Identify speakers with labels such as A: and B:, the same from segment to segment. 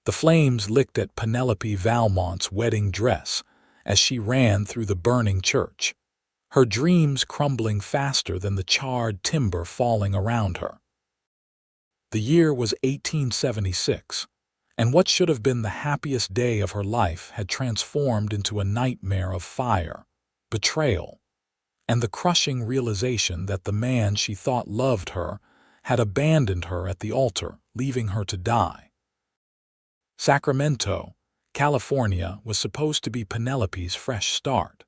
A: The flames licked at Penelope Valmont's wedding dress as she ran through the burning church, her dreams crumbling faster than the charred timber falling around her. The year was 1876, and what should have been the happiest day of her life had transformed into a nightmare of fire, betrayal, and the crushing realization that the man she thought loved her had abandoned her at the altar, leaving her to die. Sacramento, California, was supposed to be Penelope's fresh start.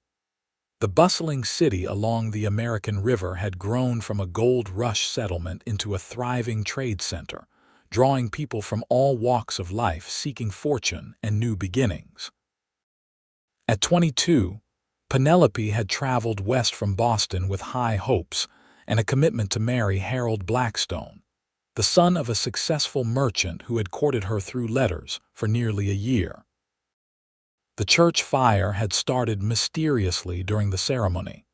A: The bustling city along the American River had grown from a gold rush settlement into a thriving trade center, drawing people from all walks of life seeking fortune and new beginnings. At 22, Penelope had traveled west from Boston with high hopes and a commitment to marry Harold Blackstone, the son of a successful merchant who had courted her through letters for nearly a year. The church fire had started mysteriously during the ceremony,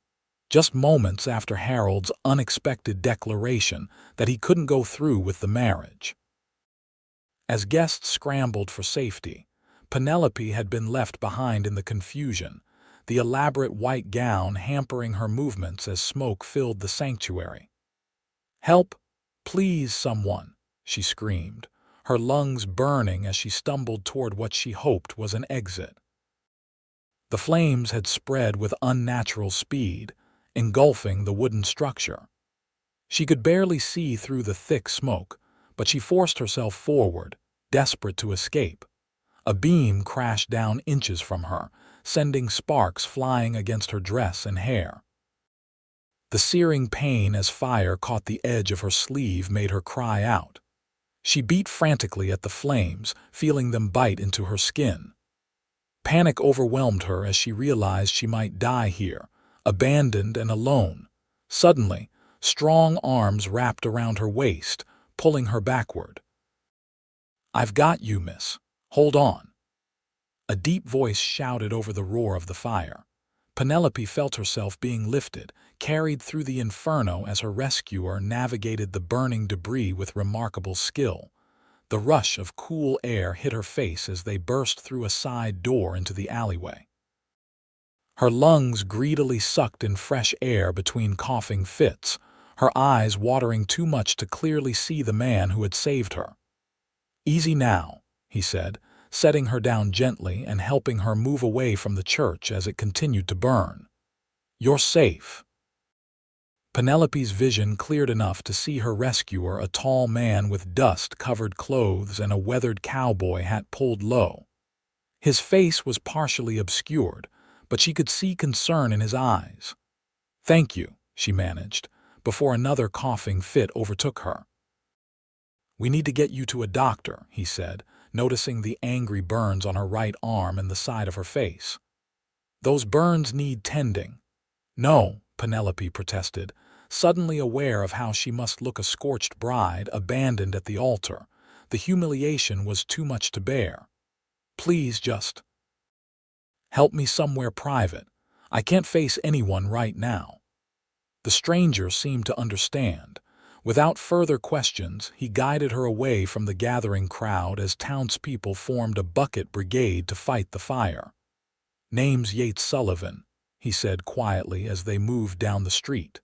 A: just moments after Harold's unexpected declaration that he couldn't go through with the marriage. As guests scrambled for safety, Penelope had been left behind in the confusion, the elaborate white gown hampering her movements as smoke filled the sanctuary. "Help! Please, someone!" she screamed, her lungs burning as she stumbled toward what she hoped was an exit. The flames had spread with unnatural speed, engulfing the wooden structure. She could barely see through the thick smoke, but she forced herself forward, desperate to escape. A beam crashed down inches from her, sending sparks flying against her dress and hair. The searing pain as fire caught the edge of her sleeve made her cry out. She beat frantically at the flames, feeling them bite into her skin. Panic overwhelmed her as she realized she might die here, abandoned and alone. Suddenly, strong arms wrapped around her waist, pulling her backward. "I've got you, miss. Hold on." A deep voice shouted over the roar of the fire. Penelope felt herself being lifted, carried through the inferno as her rescuer navigated the burning debris with remarkable skill. The rush of cool air hit her face as they burst through a side door into the alleyway. Her lungs greedily sucked in fresh air between coughing fits, her eyes watering too much to clearly see the man who had saved her. "Easy now," he said, setting her down gently and helping her move away from the church as it continued to burn. "You're safe." Penelope's vision cleared enough to see her rescuer, a tall man with dust-covered clothes and a weathered cowboy hat pulled low. His face was partially obscured, but she could see concern in his eyes. "Thank you," she managed, before another coughing fit overtook her. "We need to get you to a doctor," he said, noticing the angry burns on her right arm and the side of her face. "Those burns need tending." "No," Penelope protested, suddenly aware of how she must look a scorched bride abandoned at the altar. The humiliation was too much to bear. "Please just help me somewhere private. I can't face anyone right now." The stranger seemed to understand. Without further questions, he guided her away from the gathering crowd as townspeople formed a bucket brigade to fight the fire. "Name's Yates Sullivan," he said quietly as they moved down the street.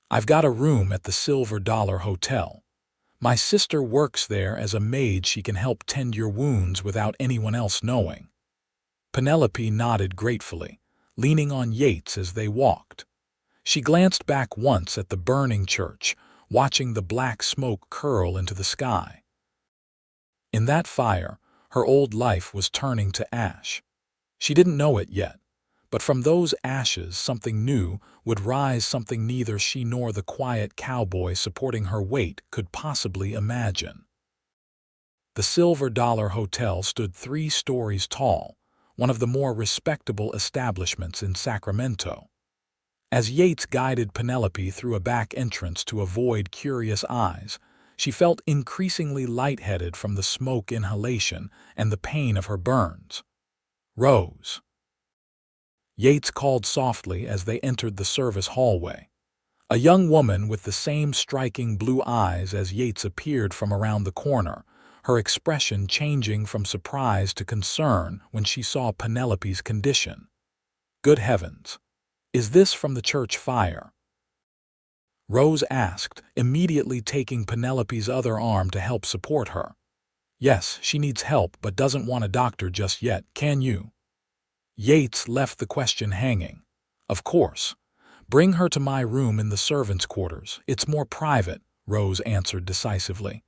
A: "I've got a room at the Silver Dollar Hotel. My sister works there as a maid. She can help tend your wounds without anyone else knowing." Penelope nodded gratefully, leaning on Yates as they walked. She glanced back once at the burning church, watching the black smoke curl into the sky. In that fire, her old life was turning to ash. She didn't know it yet, but from those ashes something new would rise, something neither she nor the quiet cowboy supporting her weight could possibly imagine. The Silver Dollar Hotel stood 3 stories tall, one of the more respectable establishments in Sacramento. As Yates guided Penelope through a back entrance to avoid curious eyes, she felt increasingly lightheaded from the smoke inhalation and the pain of her burns. "Rose," Yates called softly as they entered the service hallway. A young woman with the same striking blue eyes as Yates appeared from around the corner, her expression changing from surprise to concern when she saw Penelope's condition. "Good heavens! Is this from the church fire?" Rose asked, immediately taking Penelope's other arm to help support her. "Yes, she needs help but doesn't want a doctor just yet, can you?" Yates left the question hanging. "Of course. Bring her to my room in the servants' quarters. It's more private," Rose answered decisively.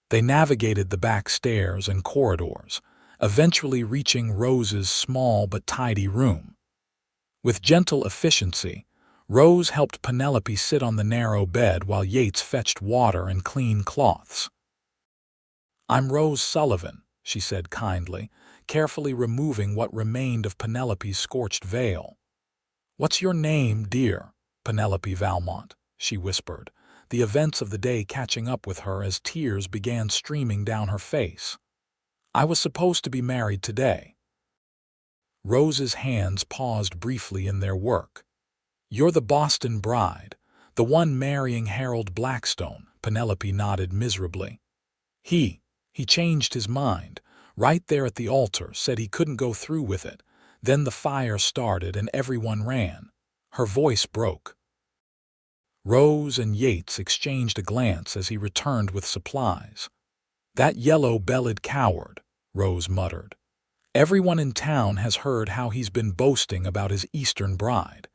A: They navigated the back stairs and corridors, eventually reaching Rose's small but tidy room. With gentle efficiency, Rose helped Penelope sit on the narrow bed while Yates fetched water and clean cloths. "I'm Rose Sullivan," she said kindly, carefully removing what remained of Penelope's scorched veil. "What's your name, dear?" "Penelope Valmont," she whispered, the events of the day catching up with her as tears began streaming down her face. "I was supposed to be married today." Rose's hands paused briefly in their work. "You're the Boston bride, the one marrying Harold Blackstone," Penelope nodded miserably. He changed his mind, right there at the altar, said he couldn't go through with it. Then the fire started and everyone ran." Her voice broke. Rose and Yates exchanged a glance as he returned with supplies. "That yellow-bellied coward," Rose muttered. "Everyone in town has heard how he's been boasting about his Eastern bride."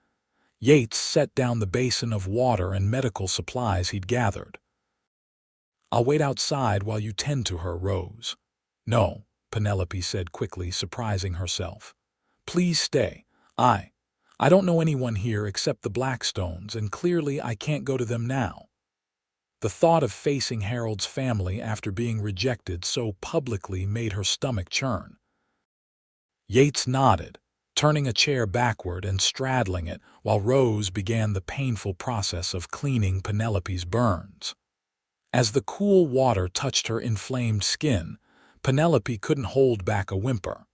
A: Yates set down the basin of water and medical supplies he'd gathered. "I'll wait outside while you tend to her, Rose." "No," Penelope said quickly, surprising herself. "Please stay. I don't know anyone here except the Blackstones, and clearly I can't go to them now." The thought of facing Harold's family after being rejected so publicly made her stomach churn. Yates nodded, turning a chair backward and straddling it while Rose began the painful process of cleaning Penelope's burns. As the cool water touched her inflamed skin, Penelope couldn't hold back a whimper.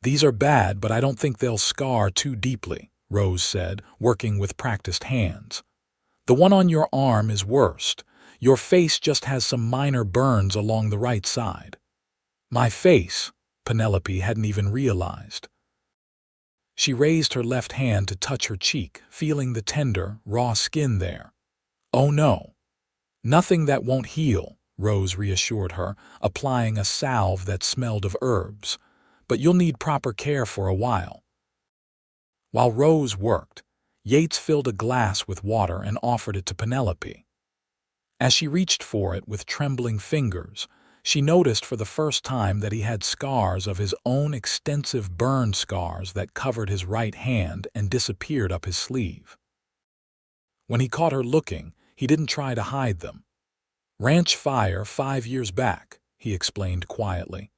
A: "These are bad, but I don't think they'll scar too deeply," Rose said, working with practiced hands. "The one on your arm is worst. Your face just has some minor burns along the right side." "My face?" Penelope hadn't even realized. She raised her left hand to touch her cheek, feeling the tender, raw skin there. "Oh no. Nothing that won't heal," Rose reassured her, applying a salve that smelled of herbs. "But you'll need proper care for a while." While Rose worked, Yates filled a glass with water and offered it to Penelope. As she reached for it with trembling fingers, she noticed for the first time that he had scars of his own, extensive burn scars that covered his right hand and disappeared up his sleeve. When he caught her looking, he didn't try to hide them. "Ranch fire 5 years back," he explained quietly.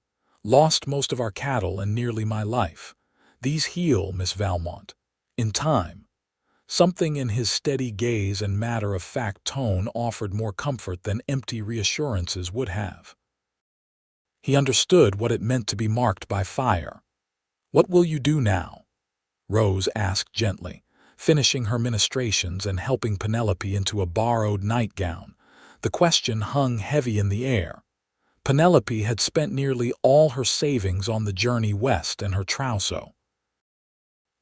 A: "Lost most of our cattle and nearly my life. These heal, Miss Valmont. In time." Something in his steady gaze and matter-of-fact tone offered more comfort than empty reassurances would have. He understood what it meant to be marked by fire. "What will you do now?" Rose asked gently, finishing her ministrations and helping Penelope into a borrowed nightgown. The question hung heavy in the air. Penelope had spent nearly all her savings on the journey west and her trousseau.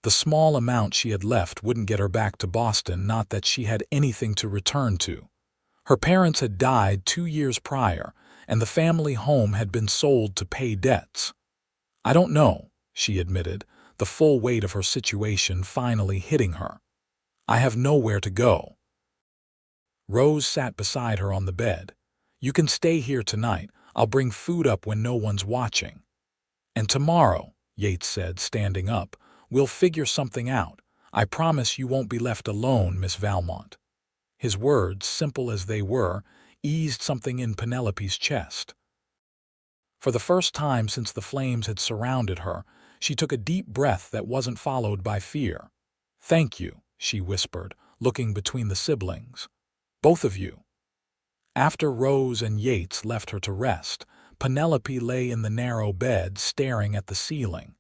A: The small amount she had left wouldn't get her back to Boston, not that she had anything to return to. Her parents had died 2 years prior, and the family home had been sold to pay debts. "I don't know," she admitted, the full weight of her situation finally hitting her. "I have nowhere to go." Rose sat beside her on the bed. "You can stay here tonight. I'll bring food up when no one's watching." "And tomorrow," Yates said, standing up, "we'll figure something out. I promise you won't be left alone, Miss Valmont." His words, simple as they were, eased something in Penelope's chest. For the first time since the flames had surrounded her, she took a deep breath that wasn't followed by fear. "Thank you," she whispered, looking between the siblings. "Both of you." After Rose and Yates left her to rest, Penelope lay in the narrow bed staring at the ceiling.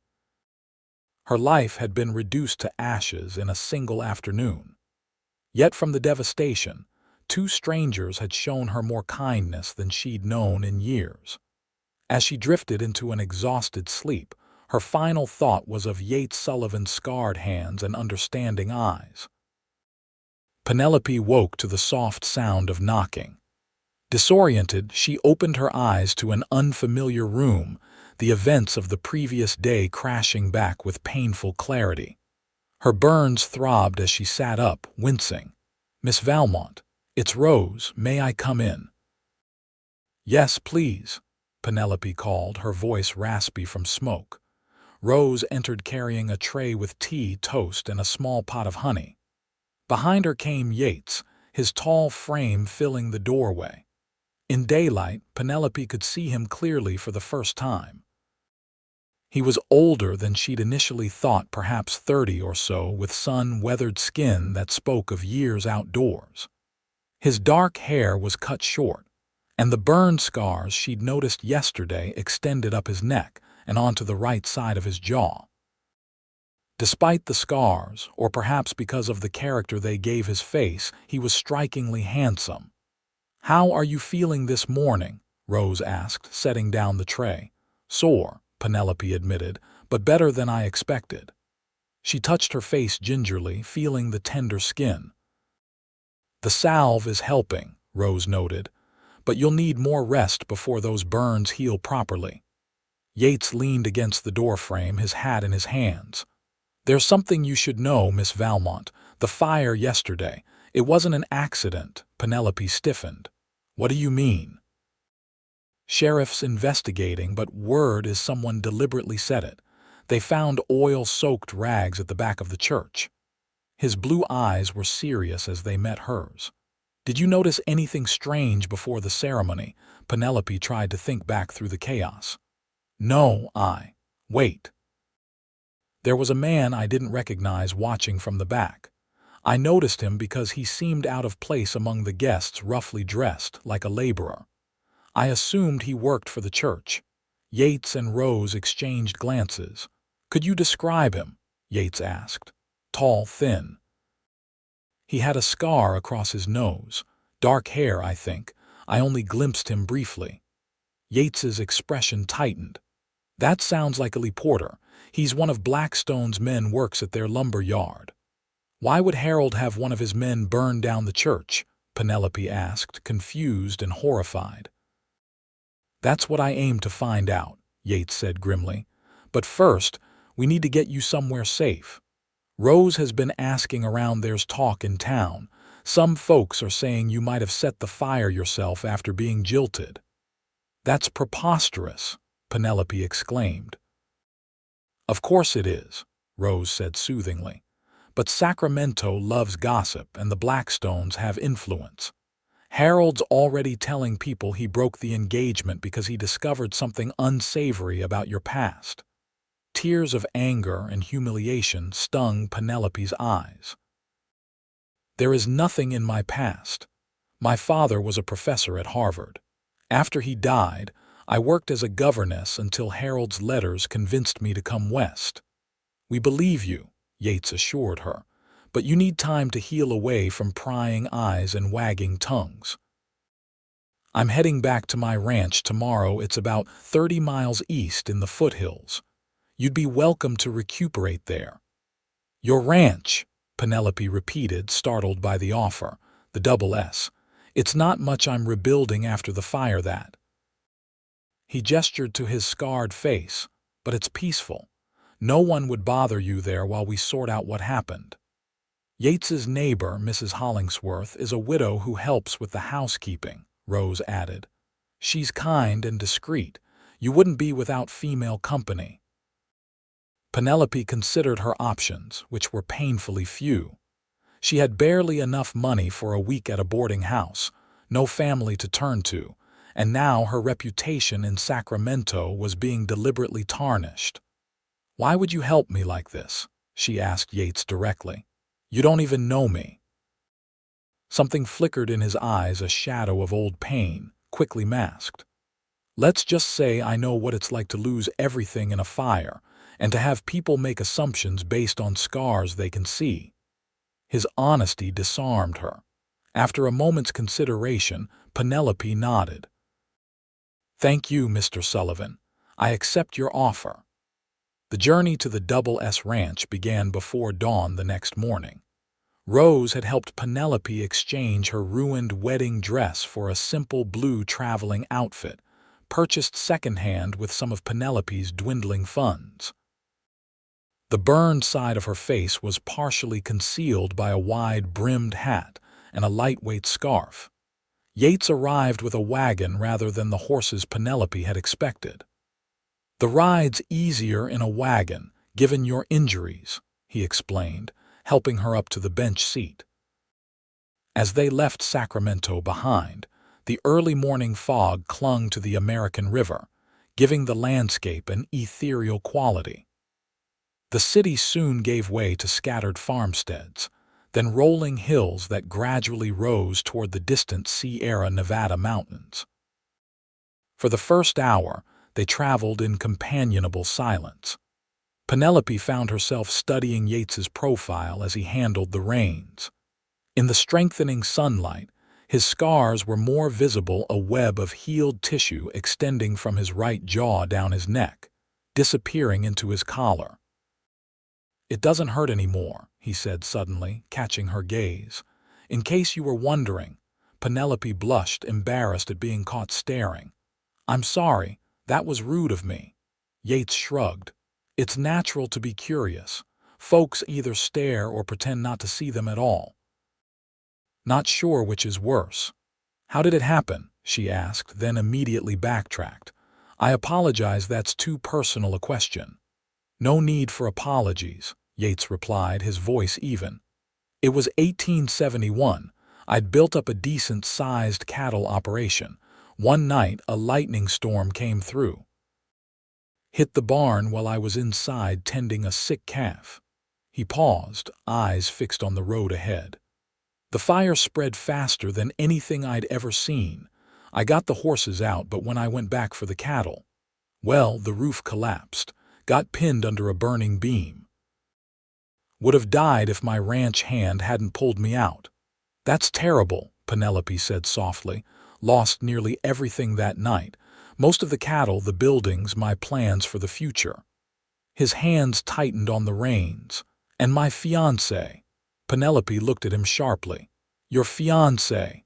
A: Her life had been reduced to ashes in a single afternoon. Yet from the devastation, Two strangers had shown her more kindness than she'd known in years. As she drifted into an exhausted sleep, her final thought was of Yates Sullivan's scarred hands and understanding eyes. Penelope woke to the soft sound of knocking. Disoriented, she opened her eyes to an unfamiliar room, the events of the previous day crashing back with painful clarity. Her burns throbbed as she sat up, wincing. "Miss Valmont, it's Rose. May I come in?" "Yes, please," Penelope called, her voice raspy from smoke. Rose entered carrying a tray with tea, toast, and a small pot of honey. Behind her came Yates, his tall frame filling the doorway. In daylight, Penelope could see him clearly for the first time. He was older than she'd initially thought, perhaps 30 or so, with sun-weathered skin that spoke of years outdoors. His dark hair was cut short, and the burn scars she'd noticed yesterday extended up his neck and onto the right side of his jaw. Despite the scars, or perhaps because of the character they gave his face, he was strikingly handsome. "How are you feeling this morning?" Rose asked, setting down the tray. "Sore," Penelope admitted, "but better than I expected." She touched her face gingerly, feeling the tender skin. "The salve is helping," Rose noted, "but you'll need more rest before those burns heal properly." Yates leaned against the doorframe, his hat in his hands. "There's something you should know, Miss Valmont. The fire yesterday, it wasn't an accident." Penelope stiffened. "What do you mean?" "Sheriff's investigating, but word is someone deliberately set it. They found oil-soaked rags at the back of the church." His blue eyes were serious as they met hers. "Did you notice anything strange before the ceremony?" Penelope tried to think back through the chaos. "No, Wait. There was a man I didn't recognize watching from the back. I noticed him because he seemed out of place among the guests, roughly dressed, like a laborer. I assumed he worked for the church." Yates and Rose exchanged glances. "Could you describe him?" Yates asked. "Tall, thin." "He had a scar across his nose. Dark hair, I think. I only glimpsed him briefly." Yates's expression tightened. "That sounds like a Lee Porter. He's one of Blackstone's men, works at their lumber yard." "Why would Harold have one of his men burn down the church?" Penelope asked, confused and horrified. "That's what I aim to find out," Yates said grimly. "But first, we need to get you somewhere safe. Rose has been asking around. There's talk in town. Some folks are saying you might have set the fire yourself after being jilted." "That's preposterous," Penelope exclaimed. "Of course it is," Rose said soothingly. "But Sacramento loves gossip, and the Blackstones have influence. Harold's already telling people he broke the engagement because he discovered something unsavory about your past." Tears of anger and humiliation stung Penelope's eyes. "There is nothing in my past. My father was a professor at Harvard. After he died, I worked as a governess until Harold's letters convinced me to come west." "We believe you," Yates assured her, "but you need time to heal away from prying eyes and wagging tongues." "I'm heading back to my ranch tomorrow. It's about 30 miles east in the foothills. You'd be welcome to recuperate there." "Your ranch," Penelope repeated, startled by the offer, the double S. "It's not much. I'm rebuilding after the fire that." He gestured to his scarred face. "But it's peaceful. No one would bother you there while we sort out what happened." "Yates's neighbor, Mrs. Hollingsworth, is a widow who helps with the housekeeping," Rose added. "She's kind and discreet. You wouldn't be without female company." Penelope considered her options, which were painfully few. She had barely enough money for a week at a boarding house, no family to turn to, and now her reputation in Sacramento was being deliberately tarnished. "Why would you help me like this?" she asked Yates directly. "You don't even know me." Something flickered in his eyes, a shadow of old pain, quickly masked. "Let's just say I know what it's like to lose everything in a fire, and to have people make assumptions based on scars they can see." His honesty disarmed her. After a moment's consideration, Penelope nodded. "Thank you, Mr. Sullivan. I accept your offer." The journey to the Double S Ranch began before dawn the next morning. Rose had helped Penelope exchange her ruined wedding dress for a simple blue traveling outfit, purchased secondhand with some of Penelope's dwindling funds. The burned side of her face was partially concealed by a wide-brimmed hat and a lightweight scarf. Yates arrived with a wagon rather than the horses Penelope had expected. "The ride's easier in a wagon, given your injuries," he explained, helping her up to the bench seat. As they left Sacramento behind, the early morning fog clung to the American River, giving the landscape an ethereal quality. The city soon gave way to scattered farmsteads, then rolling hills that gradually rose toward the distant Sierra Nevada mountains. For the first hour, they traveled in companionable silence. Penelope found herself studying Yates's profile as he handled the reins. In the strengthening sunlight, his scars were more visible, a web of healed tissue extending from his right jaw down his neck, disappearing into his collar. "It doesn't hurt anymore," he said suddenly, catching her gaze. "In case you were wondering." Penelope blushed, embarrassed at being caught staring. "I'm sorry, that was rude of me." Yates shrugged. "It's natural to be curious. Folks either stare or pretend not to see them at all." "Not sure which is worse." "How did it happen?" she asked, then immediately backtracked. "I apologize, that's too personal a question." "No need for apologies," Yates replied, his voice even. "It was 1871. I'd built up a decent-sized cattle operation. One night, a lightning storm came through. Hit the barn while I was inside tending a sick calf." He paused, eyes fixed on the road ahead. "The fire spread faster than anything I'd ever seen. I got the horses out, but when I went back for the cattle, well, the roof collapsed. Got pinned under a burning beam. Would have died if my ranch hand hadn't pulled me out." "That's terrible," Penelope said softly. "Lost nearly everything that night. Most of the cattle, the buildings, my plans for the future." His hands tightened on the reins. "And my fiancé." Penelope looked at him sharply. "Your fiancé."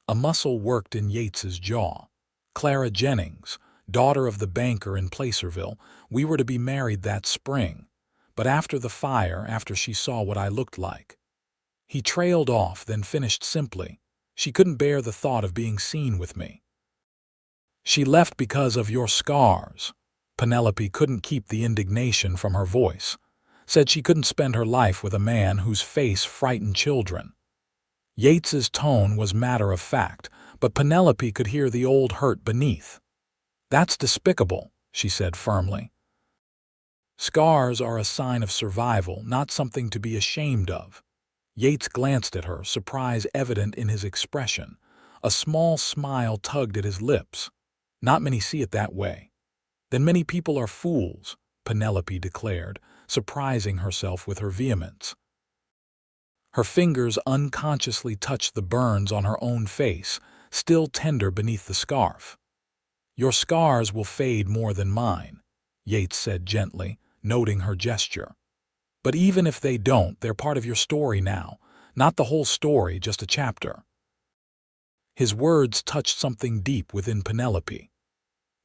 A: A muscle worked in Yates's jaw. "Clara Jennings, daughter of the banker in Placerville. We were to be married that spring. But after the fire, after she saw what I looked like." He trailed off, then finished simply. "She couldn't bear the thought of being seen with me." "She left because of your scars." Penelope couldn't keep the indignation from her voice. "Said she couldn't spend her life with a man whose face frightened children." Yates's tone was matter-of-fact, but Penelope could hear the old hurt beneath. "That's despicable," she said firmly. "Scars are a sign of survival, not something to be ashamed of." Yates glanced at her, surprise evident in his expression. A small smile tugged at his lips. "Not many see it that way." "Then many people are fools," Penelope declared, surprising herself with her vehemence. Her fingers unconsciously touched the burns on her own face, still tender beneath the scarf. "Your scars will fade more than mine," Yates said gently, noting her gesture. "But even if they don't, they're part of your story now. Not the whole story, just a chapter." His words touched something deep within Penelope.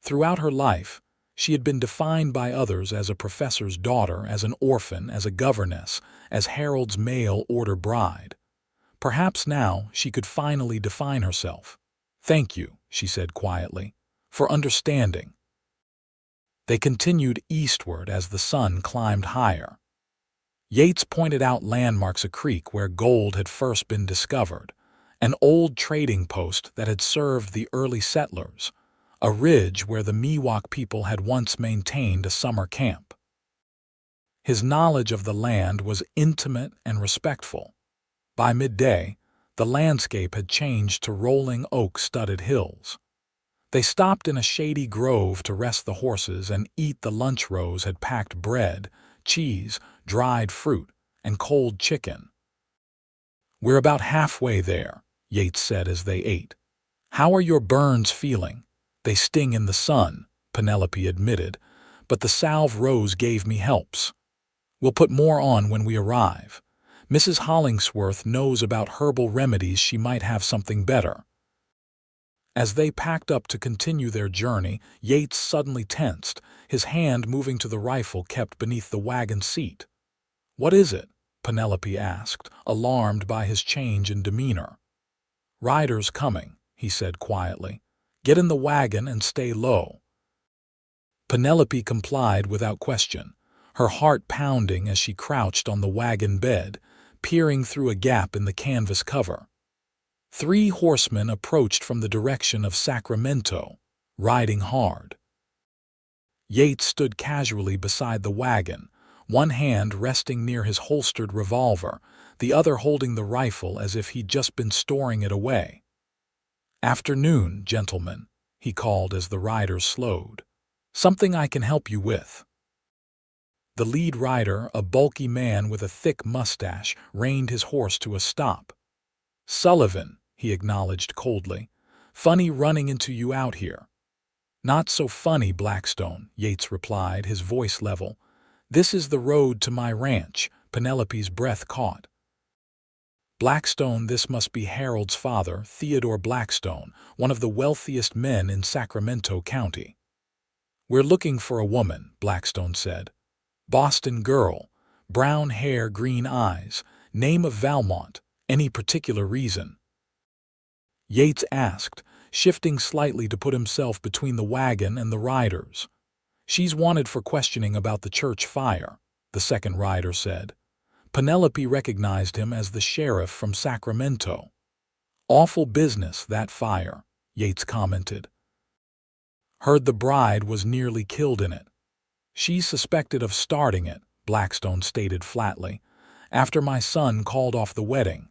A: Throughout her life, she had been defined by others as a professor's daughter, as an orphan, as a governess, as Harold's mail-order bride. Perhaps now she could finally define herself. "Thank you," she said quietly, "for understanding." They continued eastward as the sun climbed higher. Yates pointed out landmarks, a creek where gold had first been discovered, an old trading post that had served the early settlers, a ridge where the Miwok people had once maintained a summer camp. His knowledge of the land was intimate and respectful. By midday, the landscape had changed to rolling oak-studded hills. They stopped in a shady grove to rest the horses and eat. The lunch rows had packed bread, cheese, dried fruit, and cold chicken. We're about halfway there, Yates said as they ate. How are your burns feeling? They sting in the sun, Penelope admitted, but the salve Rose gave me helps. We'll put more on when we arrive. Mrs. Hollingsworth knows about herbal remedies. She might have something better. As they packed up to continue their journey, Yates suddenly tensed, his hand moving to the rifle kept beneath the wagon seat. "What is it?" Penelope asked, alarmed by his change in demeanor. "Riders coming," he said quietly. "Get in the wagon and stay low." Penelope complied without question, her heart pounding as she crouched on the wagon bed, peering through a gap in the canvas cover. 3 horsemen approached from the direction of Sacramento, riding hard. Yates stood casually beside the wagon, one hand resting near his holstered revolver, the other holding the rifle as if he'd just been storing it away. "Afternoon, gentlemen," he called as the riders slowed. "Something I can help you with." The lead rider, a bulky man with a thick mustache, reined his horse to a stop. "Sullivan," he acknowledged coldly. "Funny running into you out here." "Not so funny, Blackstone," Yates replied, his voice level. "This is the road to my ranch." Penelope's breath caught. "Blackstone, this must be Harold's father, Theodore Blackstone, one of the wealthiest men in Sacramento County." "We're looking for a woman," Blackstone said. "Boston girl, brown hair, green eyes, name of Valmont. Any particular reason?" Yates asked, shifting slightly to put himself between the wagon and the riders. "She's wanted for questioning about the church fire," the second rider said. Penelope recognized him as the sheriff from Sacramento. "Awful business, that fire," Yates commented. "Heard the bride was nearly killed in it." "She's suspected of starting it," Blackstone stated flatly, "after my son called off the wedding."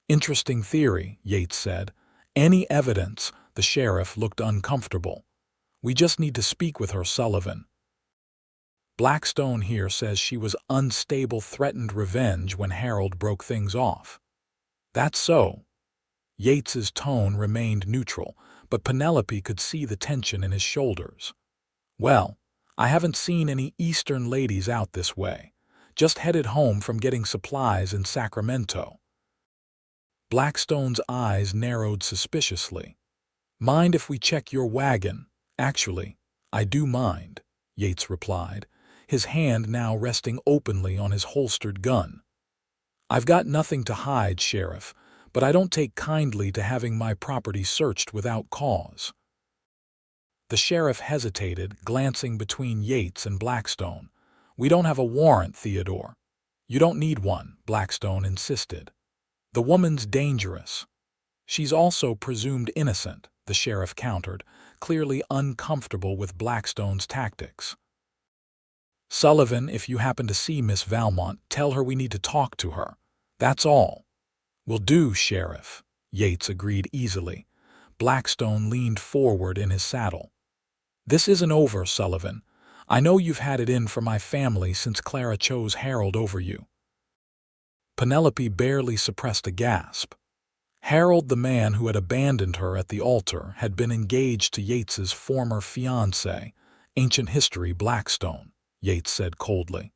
A: "Interesting theory," Yates said. "Any evidence?" The sheriff looked uncomfortable. "We just need to speak with her, Sullivan." "Blackstone here says she was unstable, threatened revenge when Harold broke things off." "That's so." Yates's tone remained neutral, but Penelope could see the tension in his shoulders. "Well, I haven't seen any Eastern ladies out this way. Just headed home from getting supplies in Sacramento." Blackstone's eyes narrowed suspiciously. "Mind if we check your wagon?" "Actually, I do mind," Yates replied, his hand now resting openly on his holstered gun. "I've got nothing to hide, Sheriff, but I don't take kindly to having my property searched without cause." The sheriff hesitated, glancing between Yates and Blackstone. "We don't have a warrant, Theodore." "You don't need one," Blackstone insisted. "The woman's dangerous." "She's also presumed innocent," the sheriff countered, clearly uncomfortable with Blackstone's tactics. "Sullivan, if you happen to see Miss Valmont, tell her we need to talk to her. That's all." "Will do, Sheriff," Yates agreed easily. Blackstone leaned forward in his saddle. "This isn't over, Sullivan. I know you've had it in for my family since Clara chose Harold over you." Penelope barely suppressed a gasp. Harold, the man who had abandoned her at the altar, had been engaged to Yates's former fiancé. "Ancient history, Blackstone," Yates said coldly.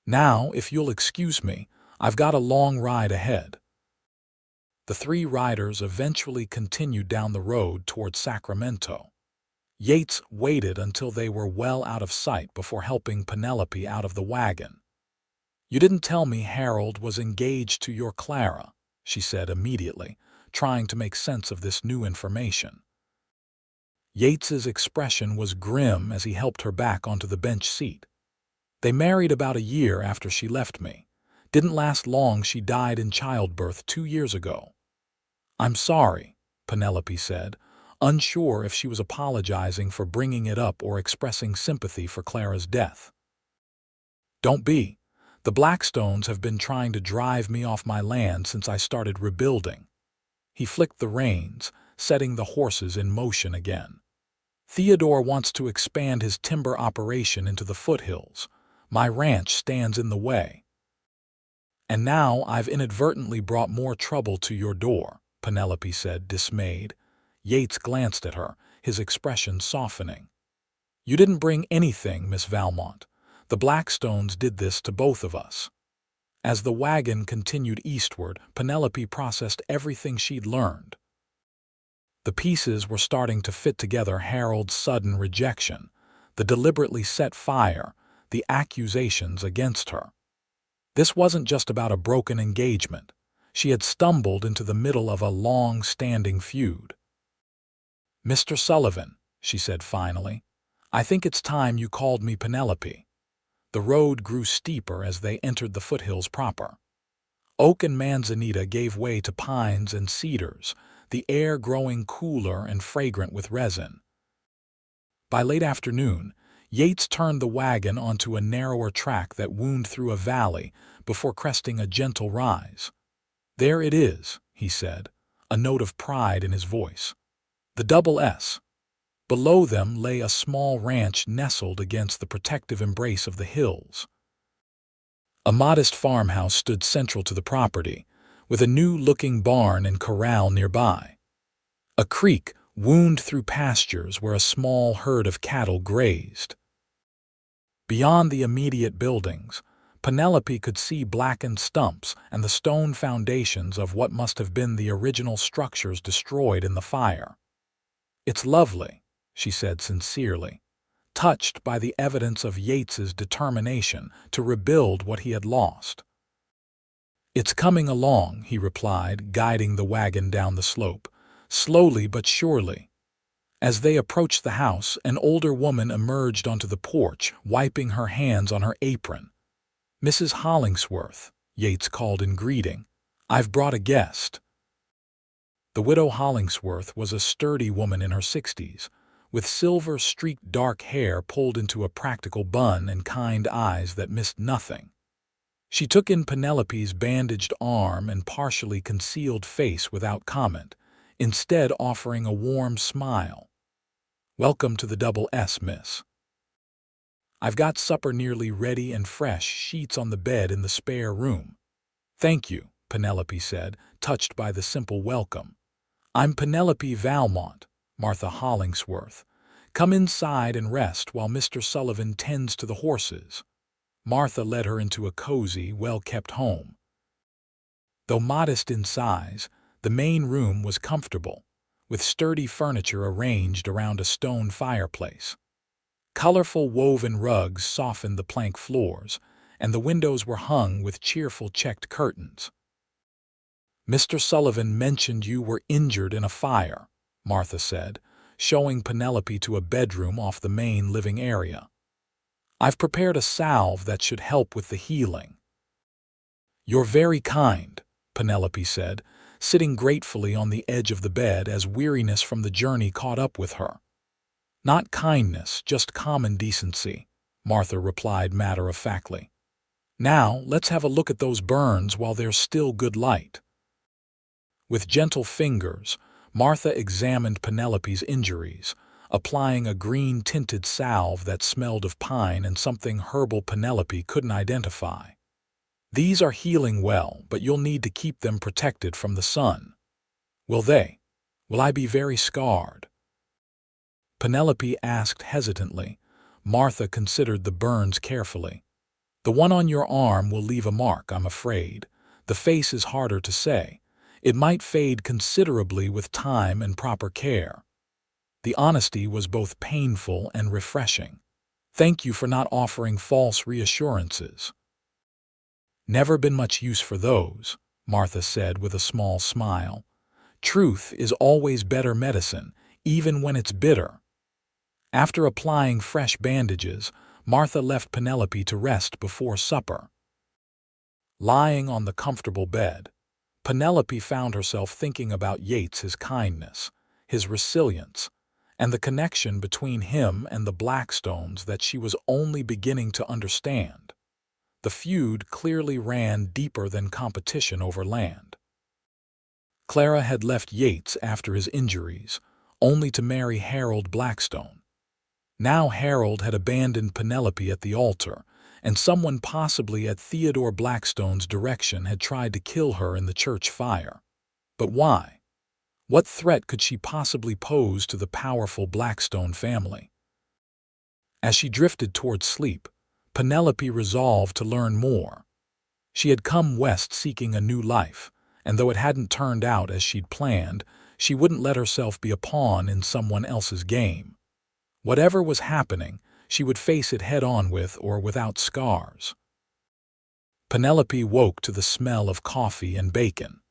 A: "Now, if you'll excuse me, I've got a long ride ahead." The 3 riders eventually continued down the road toward Sacramento. Yates waited until they were well out of sight before helping Penelope out of the wagon. "You didn't tell me Harold was engaged to your Clara," she said immediately, trying to make sense of this new information. Yates's expression was grim as he helped her back onto the bench seat. "They married about a year after she left me. Didn't last long. She died in childbirth 2 years ago." "I'm sorry," Penelope said, unsure if she was apologizing for bringing it up or expressing sympathy for Clara's death. "Don't be. The Blackstones have been trying to drive me off my land since I started rebuilding." He flicked the reins, setting the horses in motion again. "Theodore wants to expand his timber operation into the foothills. My ranch stands in the way." "And now I've inadvertently brought more trouble to your door," Penelope said, dismayed. Yates glanced at her, his expression softening. "You didn't bring anything, Miss Valmont. The Blackstones did this to both of us." As the wagon continued eastward, Penelope processed everything she'd learned. The pieces were starting to fit together: Harold's sudden rejection, the deliberately set fire, the accusations against her. This wasn't just about a broken engagement. She had stumbled into the middle of a long-standing feud. "Mr. Sullivan," she said finally, "I think it's time you called me Penelope." The road grew steeper as they entered the foothills proper. Oak and manzanita gave way to pines and cedars, the air growing cooler and fragrant with resin. By late afternoon, Yates turned the wagon onto a narrower track that wound through a valley before cresting a gentle rise. "There it is," he said, a note of pride in his voice. "The double S." Below them lay a small ranch nestled against the protective embrace of the hills. A modest farmhouse stood central to the property, with a new-looking barn and corral nearby. A creek wound through pastures where a small herd of cattle grazed. Beyond the immediate buildings, Penelope could see blackened stumps and the stone foundations of what must have been the original structures destroyed in the fire. "It's lovely," she said sincerely, touched by the evidence of Yates's determination to rebuild what he had lost. "It's coming along," he replied, guiding the wagon down the slope, slowly but surely. As they approached the house, an older woman emerged onto the porch, wiping her hands on her apron. "Mrs. Hollingsworth," Yates called in greeting, "I've brought a guest." The widow Hollingsworth was a sturdy woman in her 60s, with silver-streaked dark hair pulled into a practical bun and kind eyes that missed nothing. She took in Penelope's bandaged arm and partially concealed face without comment, instead offering a warm smile. "Welcome to the double S, miss. I've got supper nearly ready and fresh sheets on the bed in the spare room." "Thank you," Penelope said, touched by the simple welcome. "I'm Penelope Valmont, Martha Hollingsworth. Come inside and rest while Mr. Sullivan tends to the horses." Martha led her into a cozy, well-kept home. Though modest in size, the main room was comfortable, with sturdy furniture arranged around a stone fireplace. Colorful woven rugs softened the plank floors, and the windows were hung with cheerful checked curtains. "Mr. Sullivan mentioned you were injured in a fire," Martha said, showing Penelope to a bedroom off the main living area. "I've prepared a salve that should help with the healing." "You're very kind," Penelope said, sitting gratefully on the edge of the bed as weariness from the journey caught up with her. "Not kindness, just common decency," Martha replied matter-of-factly. "Now, let's have a look at those burns while there's still good light." With gentle fingers, Martha examined Penelope's injuries, applying a green-tinted salve that smelled of pine and something herbal Penelope couldn't identify. "These are healing well, but you'll need to keep them protected from the sun." "Will they? Will I be very scarred?" Penelope asked hesitantly. Martha considered the burns carefully. "The one on your arm will leave a mark, I'm afraid. The face is harder to say. It might fade considerably with time and proper care." The honesty was both painful and refreshing. "Thank you for not offering false reassurances." "Never been much use for those," Martha said with a small smile. "Truth is always better medicine, even when it's bitter." After applying fresh bandages, Martha left Penelope to rest before supper. Lying on the comfortable bed, Penelope found herself thinking about Yates's kindness, his resilience, and the connection between him and the Blackstones that she was only beginning to understand. The feud clearly ran deeper than competition over land. Clara had left Yates after his injuries, only to marry Harold Blackstone. Now Harold had abandoned Penelope at the altar, and someone possibly at Theodore Blackstone's direction had tried to kill her in the church fire. But why? What threat could she possibly pose to the powerful Blackstone family? As she drifted toward sleep, Penelope resolved to learn more. She had come west seeking a new life, and though it hadn't turned out as she'd planned, she wouldn't let herself be a pawn in someone else's game. Whatever was happening, she would face it head-on with or without scars. Penelope woke to the smell of coffee and bacon.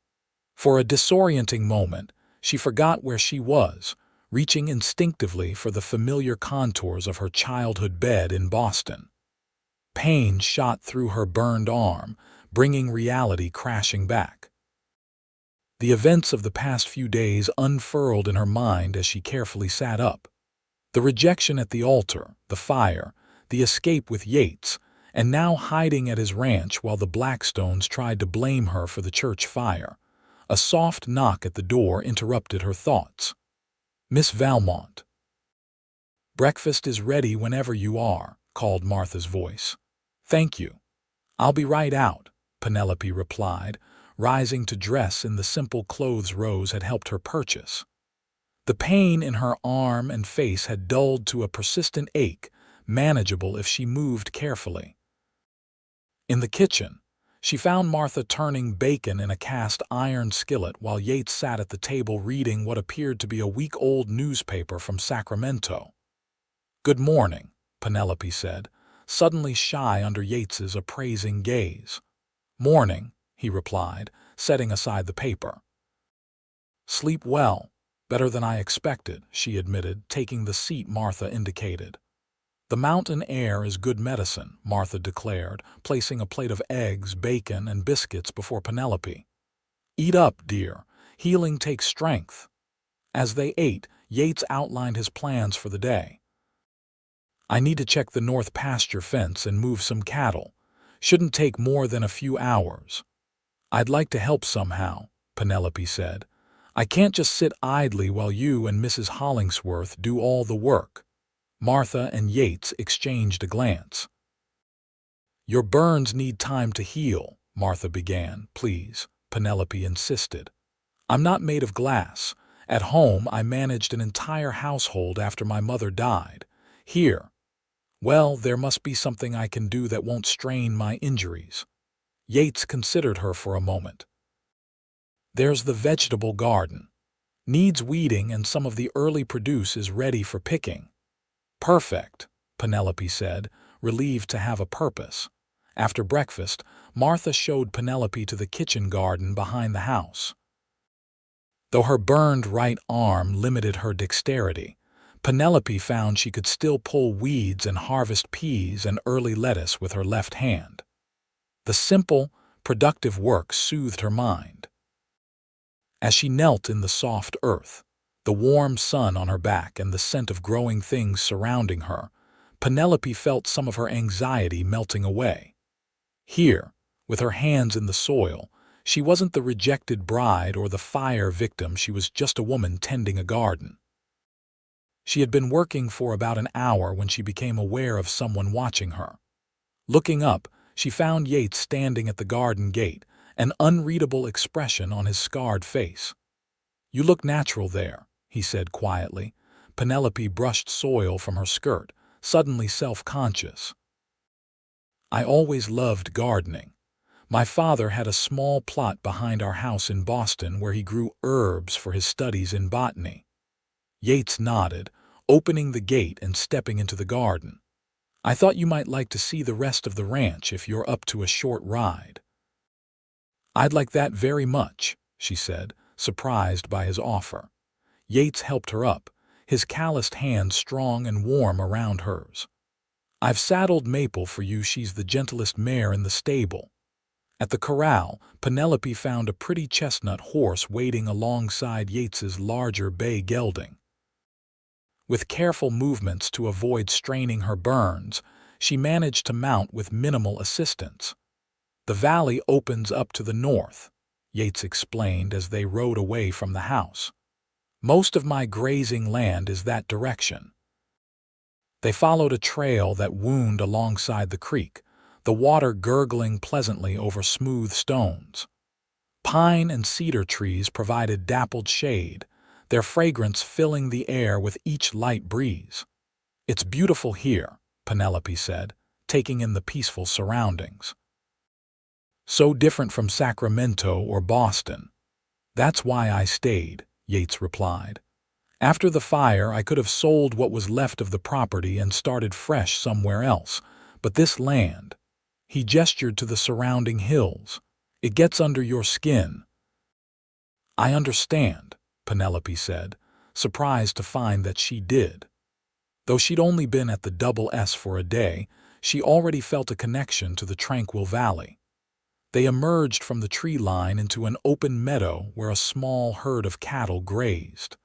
A: For a disorienting moment, she forgot where she was, reaching instinctively for the familiar contours of her childhood bed in Boston. Pain shot through her burned arm, bringing reality crashing back. The events of the past few days unfurled in her mind as she carefully sat up. The rejection at the altar, the fire, the escape with Yates, and now hiding at his ranch while the Blackstones tried to blame her for the church fire. A soft knock at the door interrupted her thoughts. "Miss Valmont." "Breakfast is ready whenever you are," called Martha's voice. "Thank you. I'll be right out," Penelope replied, rising to dress in the simple clothes Rose had helped her purchase. The pain in her arm and face had dulled to a persistent ache, manageable if she moved carefully. In the kitchen, she found Martha turning bacon in a cast-iron skillet while Yates sat at the table reading what appeared to be a week-old newspaper from Sacramento. "Good morning," Penelope said, suddenly shy under Yates's appraising gaze. "Morning," he replied, setting aside the paper. "Sleep well. Better than I expected," she admitted, taking the seat Martha indicated. "The mountain air is good medicine," Martha declared, placing a plate of eggs, bacon, and biscuits before Penelope. "Eat up, dear. Healing takes strength." As they ate, Yates outlined his plans for the day. "I need to check the north pasture fence and move some cattle. Shouldn't take more than a few hours." "I'd like to help somehow," Penelope said. "I can't just sit idly while you and Mrs. Hollingsworth do all the work." Martha and Yates exchanged a glance. "Your burns need time to heal," Martha began. "Please," Penelope insisted. "I'm not made of glass. At home, I managed an entire household after my mother died. Here, well, there must be something I can do that won't strain my injuries." Yates considered her for a moment. "There's the vegetable garden. Needs weeding and some of the early produce is ready for picking." "Perfect," Penelope said, relieved to have a purpose. After breakfast, Martha showed Penelope to the kitchen garden behind the house. Though her burned right arm limited her dexterity, Penelope found she could still pull weeds and harvest peas and early lettuce with her left hand. The simple, productive work soothed her mind. As she knelt in the soft earth, the warm sun on her back and the scent of growing things surrounding her, Penelope felt some of her anxiety melting away. Here, with her hands in the soil, she wasn't the rejected bride or the fire victim, she was just a woman tending a garden. She had been working for about an hour when she became aware of someone watching her. Looking up, she found Yates standing at the garden gate, an unreadable expression on his scarred face. "You look natural there," he said quietly. Penelope brushed soil from her skirt, suddenly self-conscious. "I always loved gardening. My father had a small plot behind our house in Boston where he grew herbs for his studies in botany." Yates nodded, opening the gate and stepping into the garden. "I thought you might like to see the rest of the ranch if you're up to a short ride." "I'd like that very much," she said, surprised by his offer. Yates helped her up, his calloused hands strong and warm around hers. "I've saddled Maple for you. She's the gentlest mare in the stable." At the corral, Penelope found a pretty chestnut horse waiting alongside Yates's larger bay gelding. With careful movements to avoid straining her burns, she managed to mount with minimal assistance. "The valley opens up to the north," Yates explained as they rode away from the house. "Most of my grazing land is that direction." They followed a trail that wound alongside the creek, the water gurgling pleasantly over smooth stones. Pine and cedar trees provided dappled shade, their fragrance filling the air with each light breeze. "It's beautiful here," Penelope said, taking in the peaceful surroundings. "So different from Sacramento or Boston." "That's why I stayed," Yates replied. "After the fire, I could have sold what was left of the property and started fresh somewhere else. But this land," he gestured to the surrounding hills, "it gets under your skin." "I understand," Penelope said, surprised to find that she did. Though she'd only been at the Double S for a day, she already felt a connection to the tranquil valley. They emerged from the tree line into an open meadow where a small herd of cattle grazed.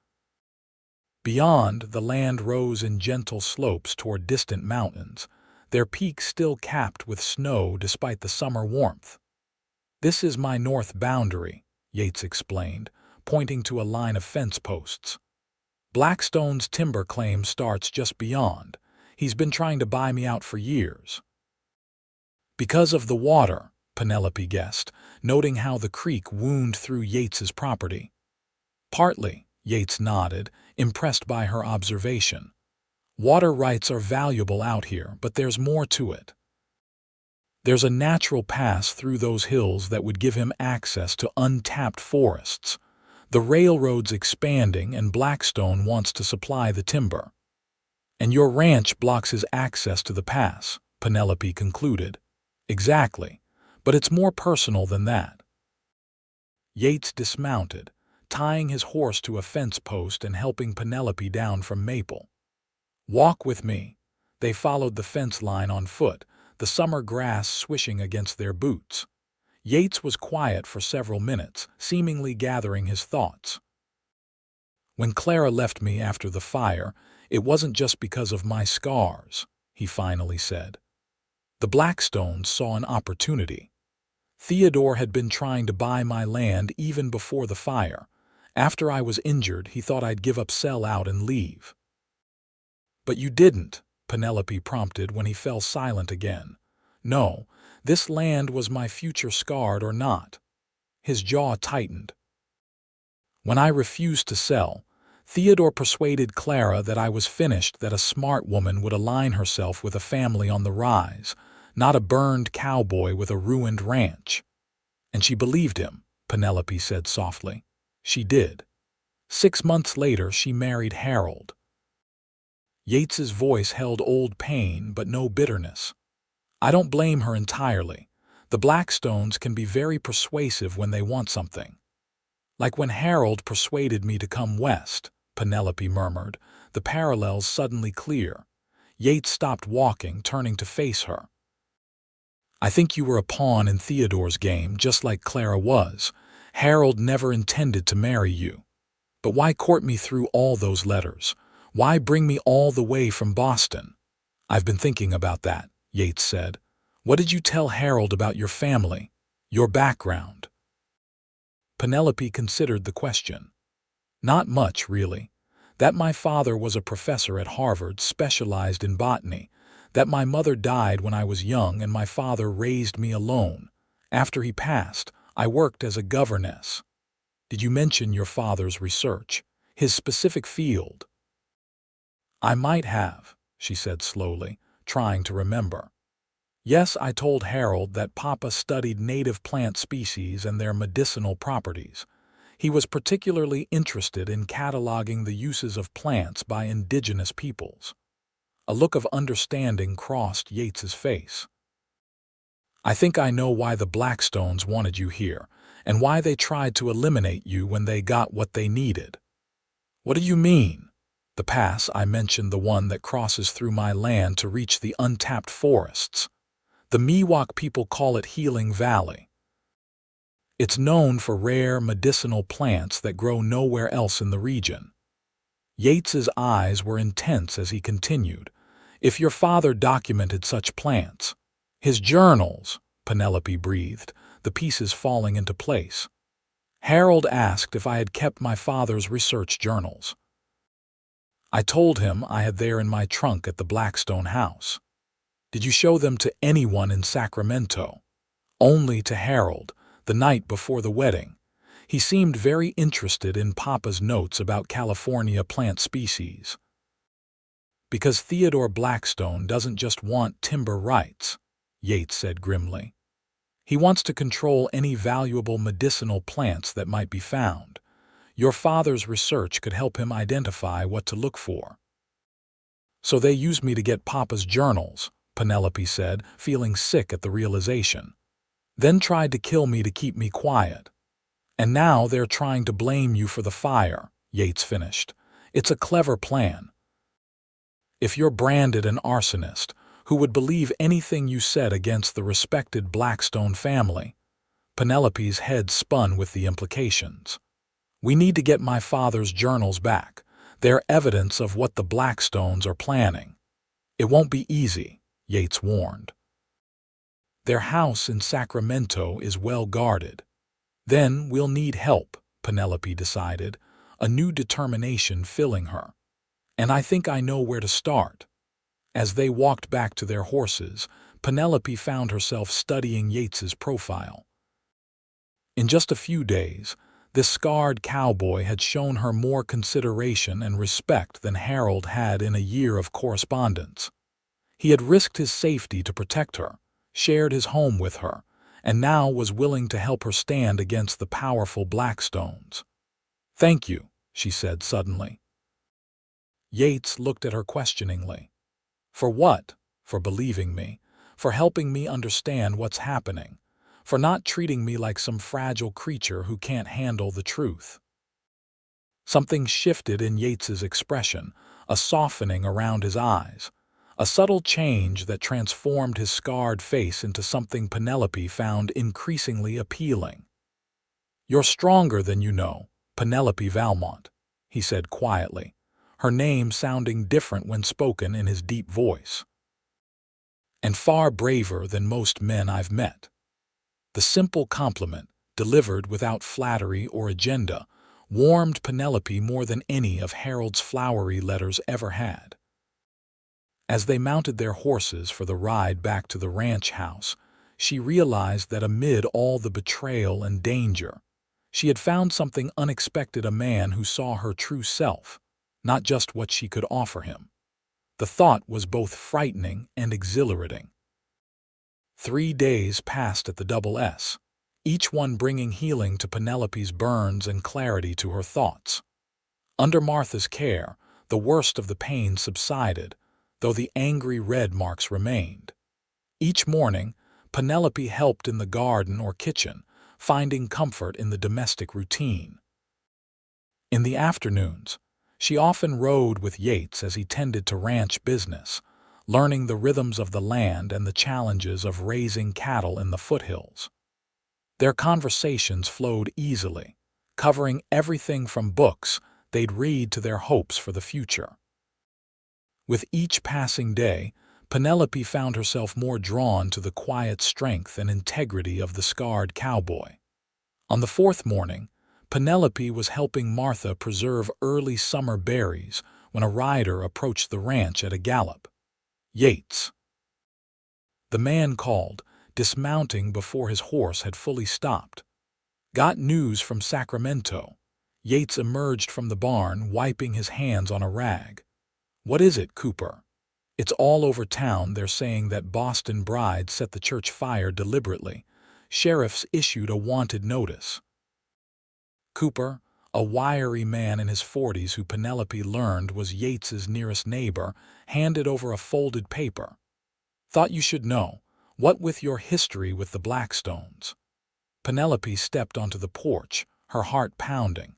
A: Beyond, the land rose in gentle slopes toward distant mountains, their peaks still capped with snow despite the summer warmth. "This is my north boundary," Yates explained, pointing to a line of fence posts. "Blackstone's timber claim starts just beyond. He's been trying to buy me out for years." "Because of the water," Penelope guessed, noting how the creek wound through Yates's property. "Partly," Yates nodded, impressed by her observation. "Water rights are valuable out here, but there's more to it. There's a natural pass through those hills that would give him access to untapped forests. The railroad's expanding, and Blackstone wants to supply the timber. And your ranch blocks his access to the pass," Penelope concluded. "Exactly. But it's more personal than that." Yates dismounted, tying his horse to a fence post and helping Penelope down from Maple. "Walk with me." They followed the fence line on foot, the summer grass swishing against their boots. Yates was quiet for several minutes, seemingly gathering his thoughts. "When Clara left me after the fire, it wasn't just because of my scars," he finally said. "The Blackstones saw an opportunity. Theodore had been trying to buy my land even before the fire. After I was injured, he thought I'd give up, sell out, and leave." "But you didn't," Penelope prompted when he fell silent again. "No, this land was my future, scarred or not." His jaw tightened. "When I refused to sell, Theodore persuaded Clara that I was finished, that a smart woman would align herself with a family on the rise, not a burned cowboy with a ruined ranch. And she believed him," Penelope said softly. "She did. 6 months later, she married Harold." Yates's voice held old pain but no bitterness. "I don't blame her entirely. The Blackstones can be very persuasive when they want something. Like when Harold persuaded me to come west," Penelope murmured, the parallels suddenly clear. Yates stopped walking, turning to face her. "I think you were a pawn in Theodore's game, just like Clara was. Harold never intended to marry you. But why court me through all those letters? Why bring me all the way from Boston?" "I've been thinking about that," Yates said. "What did you tell Harold about your family, your background?" Penelope considered the question. "Not much, really. That my father was a professor at Harvard, specialized in botany. That my mother died when I was young and my father raised me alone. After he passed, I worked as a governess." "Did you mention your father's research, his specific field?" "I might have," she said slowly, trying to remember. "Yes, I told Harold that Papa studied native plant species and their medicinal properties. He was particularly interested in cataloging the uses of plants by indigenous peoples." A look of understanding crossed Yates's face. "I think I know why the Blackstones wanted you here, and why they tried to eliminate you when they got what they needed." "What do you mean?" "The pass I mentioned, the one that crosses through my land to reach the untapped forests. The Miwok people call it Healing Valley. It's known for rare medicinal plants that grow nowhere else in the region." Yates's eyes were intense as he continued. "If your father documented such plants—" "His journals," Penelope breathed, the pieces falling into place. "Harold asked if I had kept my father's research journals. I told him I had there in my trunk at the Blackstone house." Did you show them to anyone in Sacramento? Only to Harold, the night before the wedding. He seemed very interested in Papa's notes about California plant species. Because Theodore Blackstone doesn't just want timber rights, Yates said grimly. He wants to control any valuable medicinal plants that might be found. Your father's research could help him identify what to look for. So they used me to get Papa's journals, Penelope said, feeling sick at the realization. Then tried to kill me to keep me quiet. And now they're trying to blame you for the fire, Yates finished. It's a clever plan. If you're branded an arsonist, who would believe anything you said against the respected Blackstone family? Penelope's head spun with the implications. We need to get my father's journals back. They're evidence of what the Blackstones are planning. It won't be easy, Yates warned. Their house in Sacramento is well guarded. Then we'll need help, Penelope decided, a new determination filling her. And I think I know where to start. As they walked back to their horses, Penelope found herself studying Yates's profile. In just a few days, this scarred cowboy had shown her more consideration and respect than Harold had in a year of correspondence. He had risked his safety to protect her, shared his home with her, and now was willing to help her stand against the powerful Blackstones. Thank you, she said suddenly. Yates looked at her questioningly. For what? For believing me, for helping me understand what's happening, for not treating me like some fragile creature who can't handle the truth. Something shifted in Yates's expression, a softening around his eyes, a subtle change that transformed his scarred face into something Penelope found increasingly appealing. You're stronger than you know, Penelope Valmont, he said quietly, her name sounding different when spoken in his deep voice. And far braver than most men I've met. The simple compliment, delivered without flattery or agenda, warmed Penelope more than any of Harold's flowery letters ever had. As they mounted their horses for the ride back to the ranch house, she realized that amid all the betrayal and danger, she had found something unexpected, a man who saw her true self, not just what she could offer him. The thought was both frightening and exhilarating. 3 days passed at the Double S, each one bringing healing to Penelope's burns and clarity to her thoughts. Under Martha's care, the worst of the pain subsided, though the angry red marks remained. Each morning, Penelope helped in the garden or kitchen, finding comfort in the domestic routine. In the afternoons, she often rode with Yates as he tended to ranch business, learning the rhythms of the land and the challenges of raising cattle in the foothills. Their conversations flowed easily, covering everything from books they'd read to their hopes for the future. With each passing day, Penelope found herself more drawn to the quiet strength and integrity of the scarred cowboy. On the 4th morning, Penelope was helping Martha preserve early summer berries when a rider approached the ranch at a gallop. Yates. The man called, dismounting before his horse had fully stopped. Got news from Sacramento. Yates emerged from the barn, wiping his hands on a rag. What is it, Cooper? It's all over town. They're saying that Boston bride set the church fire deliberately. Sheriffs issued a wanted notice. Cooper, a wiry man in his 40s who Penelope learned was Yates's nearest neighbor, handed over a folded paper. Thought you should know, what with your history with the Blackstones. Penelope stepped onto the porch, her heart pounding.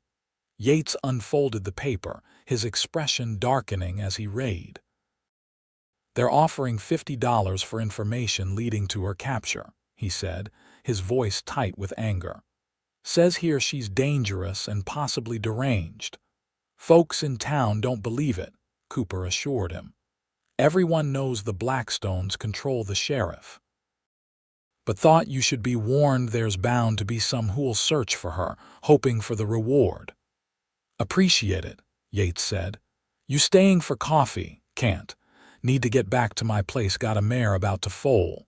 A: Yates unfolded the paper, his expression darkening as he read. They're offering $50 for information leading to her capture, he said, his voice tight with anger. Says here she's dangerous and possibly deranged. Folks in town don't believe it, Cooper assured him. Everyone knows the Blackstones control the sheriff. But thought you should be warned there's bound to be some who'll search for her, hoping for the reward. Appreciate it, Yates said. You staying for coffee? Can't. Need to get back to my place, got a mare about to foal.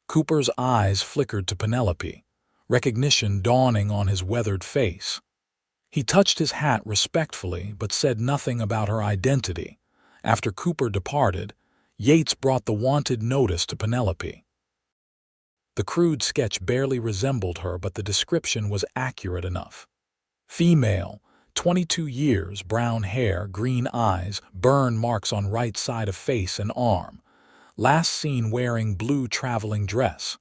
A: Cooper's eyes flickered to Penelope, recognition dawning on his weathered face. He touched his hat respectfully but said nothing about her identity. After Cooper departed, Yates brought the wanted notice to Penelope. The crude sketch barely resembled her, but the description was accurate enough. Female, 22 years, brown hair, green eyes, burn marks on right side of face and arm. Last seen wearing blue traveling dress.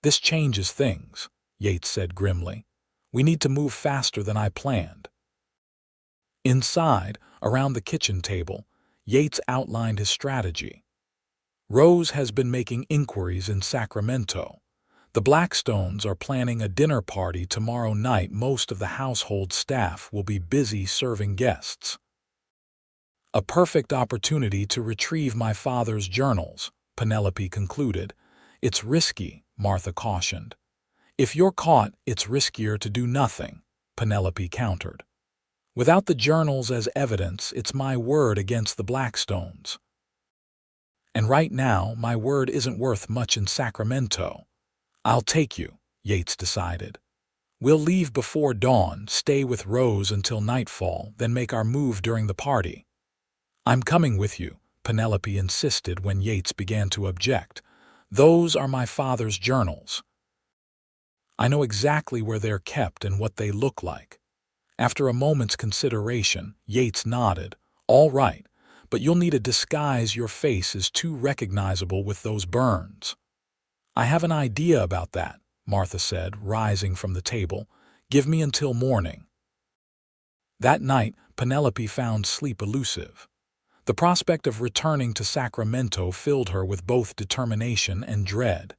A: This changes things, Yates said grimly. We need to move faster than I planned. Inside, around the kitchen table, Yates outlined his strategy. Rose has been making inquiries in Sacramento. The Blackstones are planning a dinner party tomorrow night. Most of the household staff will be busy serving guests. A perfect opportunity to retrieve my father's journals, Penelope concluded. It's risky, Martha cautioned. If you're caught, it's riskier to do nothing, Penelope countered. Without the journals as evidence, it's my word against the Blackstones. And right now, my word isn't worth much in Sacramento. I'll take you, Yates decided. We'll leave before dawn, stay with Rose until nightfall, then make our move during the party. I'm coming with you, Penelope insisted when Yates began to object. Those are my father's journals. I know exactly where they're kept and what they look like. After a moment's consideration, Yates nodded. All right, but you'll need a disguise. Your face is too recognizable with those burns. I have an idea about that, Martha said, rising from the table. Give me until morning. That night, Penelope found sleep elusive. The prospect of returning to Sacramento filled her with both determination and dread.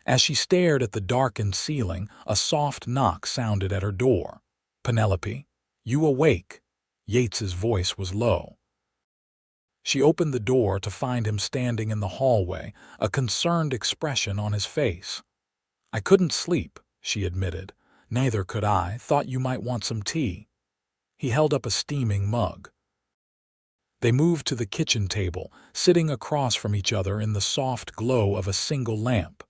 A: As she stared at the darkened ceiling, a soft knock sounded at her door. Penelope, you awake? Yates's voice was low. She opened the door to find him standing in the hallway, a concerned expression on his face. I couldn't sleep, she admitted. Neither could I. Thought you might want some tea. He held up a steaming mug. They moved to the kitchen table, sitting across from each other in the soft glow of a single lamp.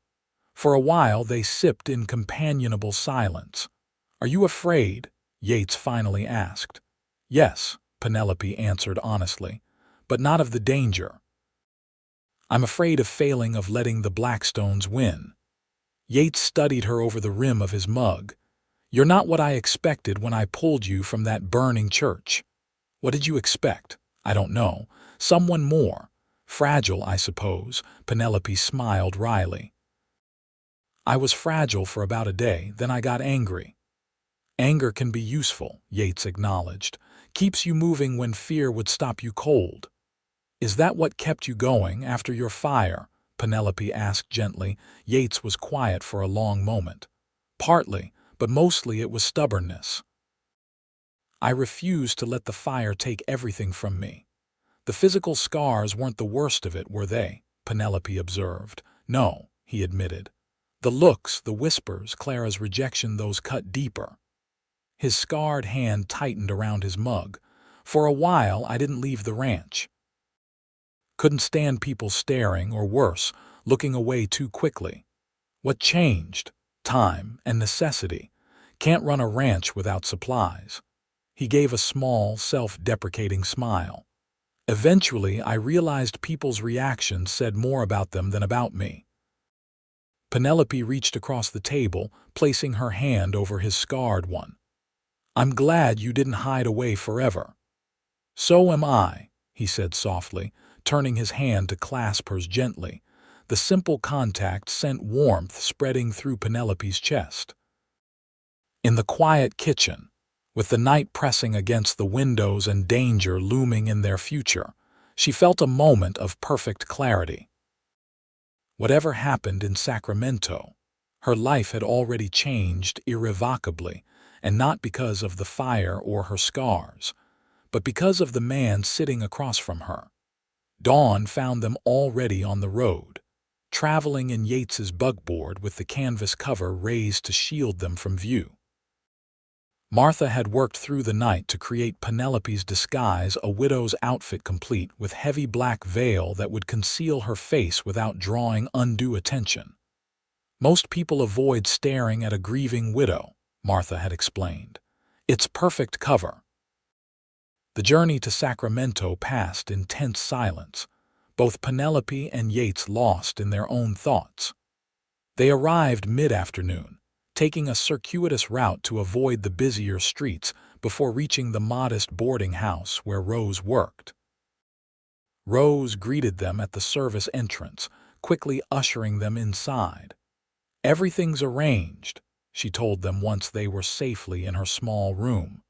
A: For a while they sipped in companionable silence. Are you afraid? Yates finally asked. Yes, Penelope answered honestly, but not of the danger. I'm afraid of failing, of letting the Blackstones win. Yates studied her over the rim of his mug. You're not what I expected when I pulled you from that burning church. What did you expect? I don't know. Someone more. Fragile, I suppose, Penelope smiled wryly. I was fragile for about a day, then I got angry. Anger can be useful, Yates acknowledged. Keeps you moving when fear would stop you cold. Is that what kept you going after your fire? Penelope asked gently. Yates was quiet for a long moment. Partly, but mostly it was stubbornness. I refused to let the fire take everything from me. The physical scars weren't the worst of it, were they? Penelope observed. No, he admitted. The looks, the whispers, Clara's rejection, those cut deeper. His scarred hand tightened around his mug. For a while, I didn't leave the ranch. Couldn't stand people staring, or worse, looking away too quickly. What changed? Time and necessity. Can't run a ranch without supplies. He gave a small, self-deprecating smile. Eventually, I realized people's reactions said more about them than about me. Penelope reached across the table, placing her hand over his scarred one. I'm glad you didn't hide away forever. So am I, he said softly, turning his hand to clasp hers gently. The simple contact sent warmth spreading through Penelope's chest. In the quiet kitchen, with the night pressing against the windows and danger looming in their future, she felt a moment of perfect clarity. Whatever happened in Sacramento, her life had already changed irrevocably, and not because of the fire or her scars, but because of the man sitting across from her. Dawn found them already on the road, traveling in Yates's bugboard with the canvas cover raised to shield them from view. Martha had worked through the night to create Penelope's disguise, a widow's outfit complete with heavy black veil that would conceal her face without drawing undue attention. Most people avoid staring at a grieving widow, Martha had explained. It's perfect cover. The journey to Sacramento passed in tense silence, both Penelope and Yates lost in their own thoughts. They arrived mid-afternoon, taking a circuitous route to avoid the busier streets before reaching the modest boarding house where Rose worked. Rose greeted them at the service entrance, quickly ushering them inside. "Everything's arranged," she told them once they were safely in her small room.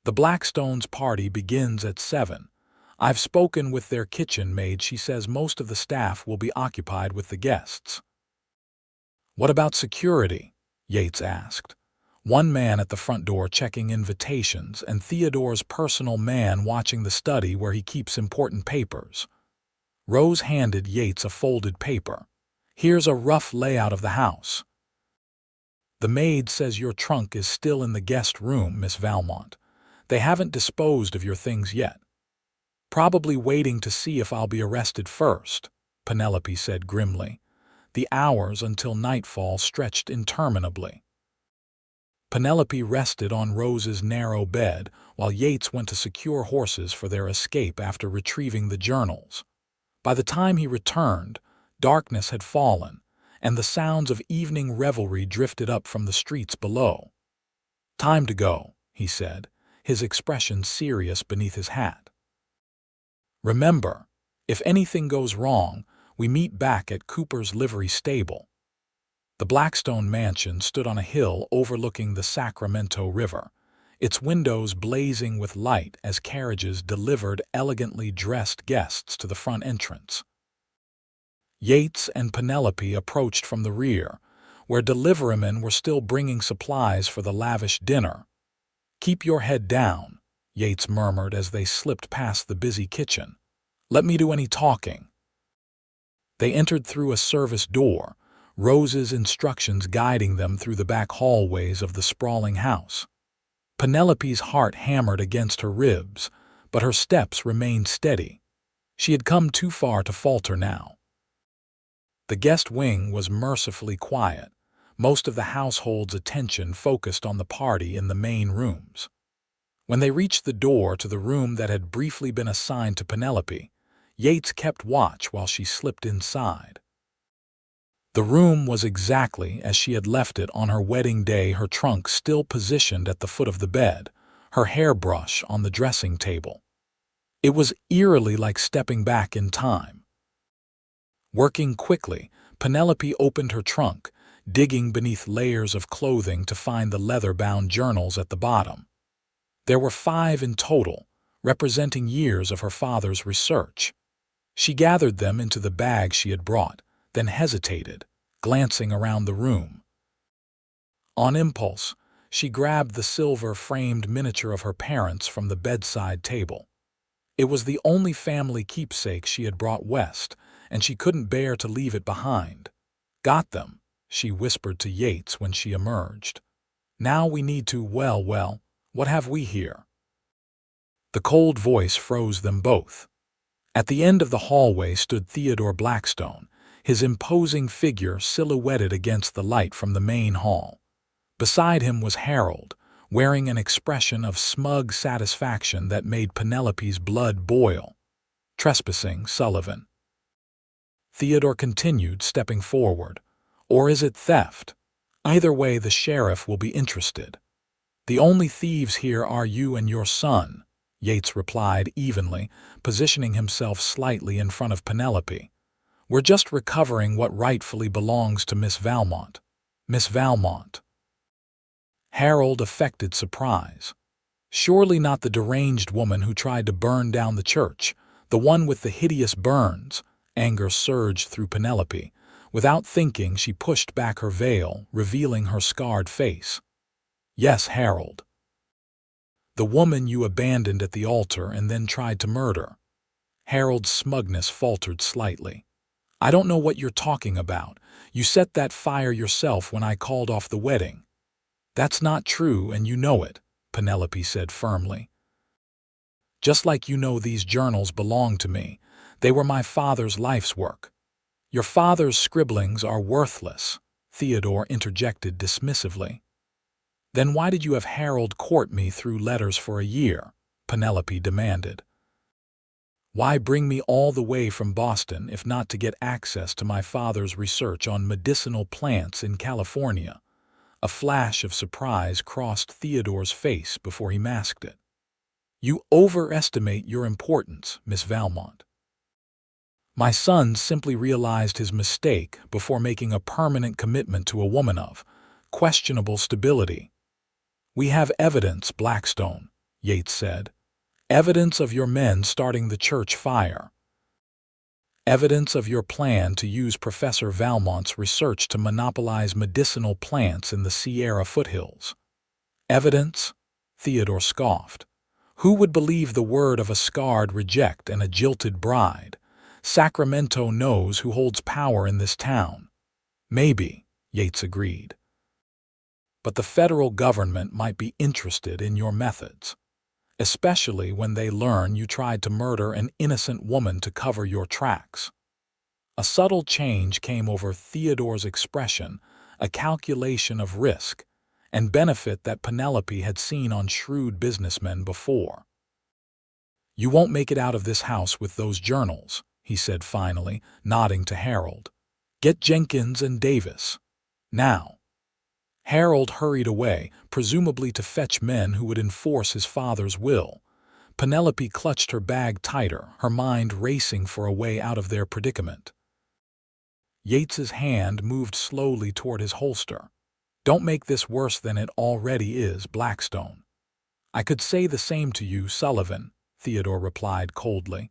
A: "The Blackstones' party begins at 7. I've spoken with their kitchen maid. She says most of the staff will be occupied with the guests." "What about security?" Yates asked. "One man at the front door checking invitations and Theodore's personal man watching the study where he keeps important papers." Rose handed Yates a folded paper. "Here's a rough layout of the house. The maid says your trunk is still in the guest room, Miss Valmont. They haven't disposed of your things yet." "Probably waiting to see if I'll be arrested first," Penelope said grimly. The hours until nightfall stretched interminably. Penelope rested on Rose's narrow bed while Yates went to secure horses for their escape after retrieving the journals. By the time he returned, darkness had fallen, and the sounds of evening revelry drifted up from the streets below. "Time to go," he said, his expression serious beneath his hat. "Remember, if anything goes wrong, we meet back at Cooper's livery stable." The Blackstone mansion stood on a hill overlooking the Sacramento River, its windows blazing with light as carriages delivered elegantly dressed guests to the front entrance. Yates and Penelope approached from the rear, where deliverymen were still bringing supplies for the lavish dinner. "Keep your head down," Yates murmured as they slipped past the busy kitchen. "Let me do any talking." They entered through a service door, Rose's instructions guiding them through the back hallways of the sprawling house. Penelope's heart hammered against her ribs, but her steps remained steady. She had come too far to falter now. The guest wing was mercifully quiet, most of the household's attention focused on the party in the main rooms. When they reached the door to the room that had briefly been assigned to Penelope, Yates kept watch while she slipped inside. The room was exactly as she had left it on her wedding day, her trunk still positioned at the foot of the bed, her hairbrush on the dressing table. It was eerily like stepping back in time. Working quickly, Penelope opened her trunk, digging beneath layers of clothing to find the leather-bound journals at the bottom. There were 5 in total, representing years of her father's research. She gathered them into the bag she had brought, then hesitated, glancing around the room. On impulse, she grabbed the silver-framed miniature of her parents from the bedside table. It was the only family keepsake she had brought west, and she couldn't bear to leave it behind. "Got them," she whispered to Yates when she emerged. "Now we need to, well, what have we here?" The cold voice froze them both. At the end of the hallway stood Theodore Blackstone, his imposing figure silhouetted against the light from the main hall. Beside him was Harold, wearing an expression of smug satisfaction that made Penelope's blood boil. "Trespassing, Sullivan," Theodore continued, stepping forward. "Or is it theft? Either way, the sheriff will be interested." "The only thieves here are you and your son," Yates replied evenly, positioning himself slightly in front of Penelope. "We're just recovering what rightfully belongs to Miss Valmont." "Miss Valmont?" Harold affected surprise. "Surely not the deranged woman who tried to burn down the church, the one with the hideous burns." Anger surged through Penelope. Without thinking, she pushed back her veil, revealing her scarred face. "Yes, Harold. The woman you abandoned at the altar and then tried to murder." Harold's smugness faltered slightly. "I don't know what you're talking about. You set that fire yourself when I called off the wedding." "That's not true, and you know it," Penelope said firmly. "Just like you know these journals belong to me. They were my father's life's work." "Your father's scribblings are worthless," Theodore interjected dismissively. "Then why did you have Harold court me through letters for a year?" Penelope demanded. "Why bring me all the way from Boston if not to get access to my father's research on medicinal plants in California?" A flash of surprise crossed Theodore's face before he masked it. "You overestimate your importance, Miss Valmont. My son simply realized his mistake before making a permanent commitment to a woman of questionable stability." "We have evidence, Blackstone," Yates said. "Evidence of your men starting the church fire. Evidence of your plan to use Professor Valmont's research to monopolize medicinal plants in the Sierra foothills." "Evidence?" Theodore scoffed. "Who would believe the word of a scarred reject and a jilted bride? Sacramento knows who holds power in this town." "Maybe," Yates agreed. "But the federal government might be interested in your methods, especially when they learn you tried to murder an innocent woman to cover your tracks." A subtle change came over Theodore's expression, a calculation of risk and benefit that Penelope had seen on shrewd businessmen before. "You won't make it out of this house with those journals," he said finally, nodding to Harold. "Get Jenkins and Davis. Now." Harold hurried away, presumably to fetch men who would enforce his father's will. Penelope clutched her bag tighter, her mind racing for a way out of their predicament. Yates's hand moved slowly toward his holster. "Don't make this worse than it already is, Blackstone." "I could say the same to you, Sullivan," Theodore replied coldly.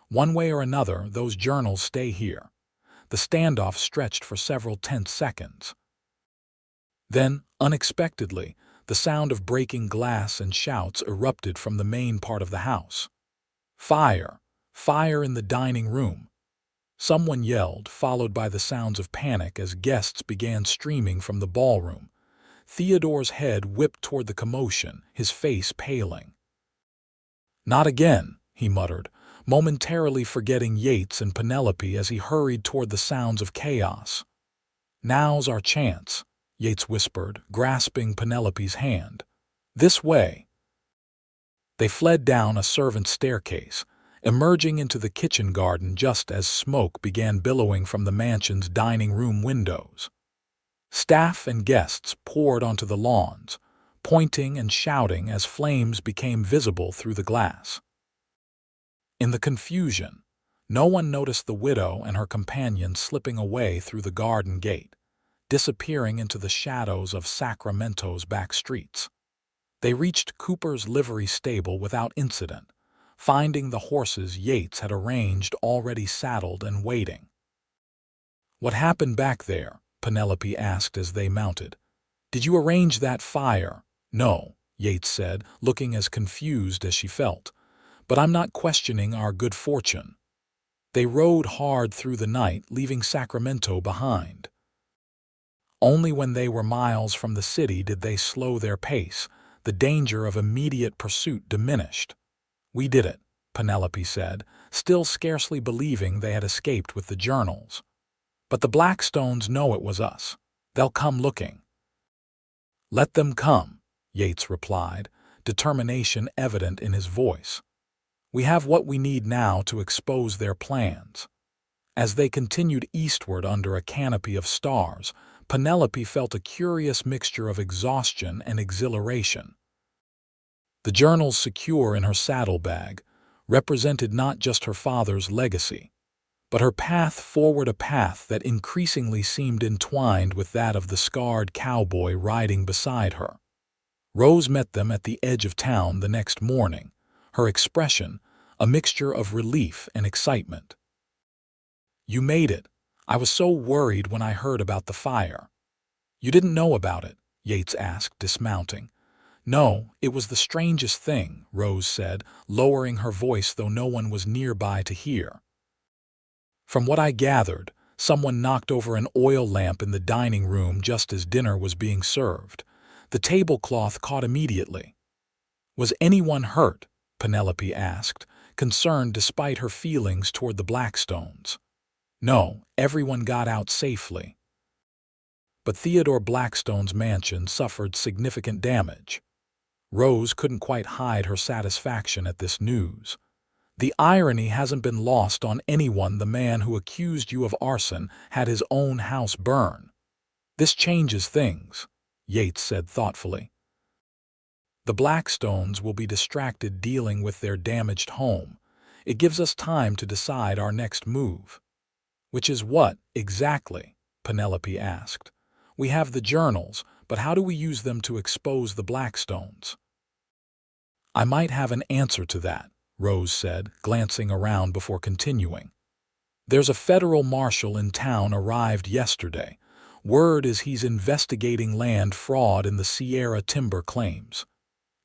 A: "One way or another, those journals stay here." The standoff stretched for several tense seconds. Then, unexpectedly, the sound of breaking glass and shouts erupted from the main part of the house. "Fire! Fire in the dining room!" Someone yelled, followed by the sounds of panic as guests began streaming from the ballroom. Theodore's head whipped toward the commotion, his face paling. "Not again," he muttered, momentarily forgetting Yates and Penelope as he hurried toward the sounds of chaos. "Now's our chance," Yates whispered, grasping Penelope's hand. "This way." They fled down a servant's staircase, emerging into the kitchen garden just as smoke began billowing from the mansion's dining room windows. Staff and guests poured onto the lawns, pointing and shouting as flames became visible through the glass. In the confusion, no one noticed the widow and her companion slipping away through the garden gate, disappearing into the shadows of Sacramento's back streets. They reached Cooper's livery stable without incident, finding the horses Yates had arranged already saddled and waiting. "What happened back there?" Penelope asked as they mounted. "Did you arrange that fire?" "No," Yates said, looking as confused as she felt. "But I'm not questioning our good fortune." They rode hard through the night, leaving Sacramento behind. Only when they were miles from the city did they slow their pace. The danger of immediate pursuit diminished. "We did it," Penelope said, still scarcely believing they had escaped with the journals. "But the Blackstones know it was us. They'll come looking." "Let them come," Yates replied, determination evident in his voice. "We have what we need now to expose their plans." As they continued eastward under a canopy of stars, Penelope felt a curious mixture of exhaustion and exhilaration. The journals secure in her saddlebag represented not just her father's legacy, but her path forward, a path that increasingly seemed entwined with that of the scarred cowboy riding beside her. Rose met them at the edge of town the next morning, her expression a mixture of relief and excitement. "You made it. I was so worried when I heard about the fire." "You didn't know about it?" Yates asked, dismounting. "No, it was the strangest thing," Rose said, lowering her voice though no one was nearby to hear. "From what I gathered, someone knocked over an oil lamp in the dining room just as dinner was being served. The tablecloth caught immediately." Was anyone hurt? Penelope asked, concerned despite her feelings toward the Blackstones. No, everyone got out safely. But Theodore Blackstone's mansion suffered significant damage. Rose couldn't quite hide her satisfaction at this news. The irony hasn't been lost on anyone. The man who accused you of arson had his own house burn. This changes things, Yates said thoughtfully. The Blackstones will be distracted dealing with their damaged home. It gives us time to decide our next move. Which is what, exactly? Penelope asked. We have the journals, but how do we use them to expose the Blackstones? I might have an answer to that, Rose said, glancing around before continuing. There's a federal marshal in town arrived yesterday. Word is he's investigating land fraud in the Sierra timber claims.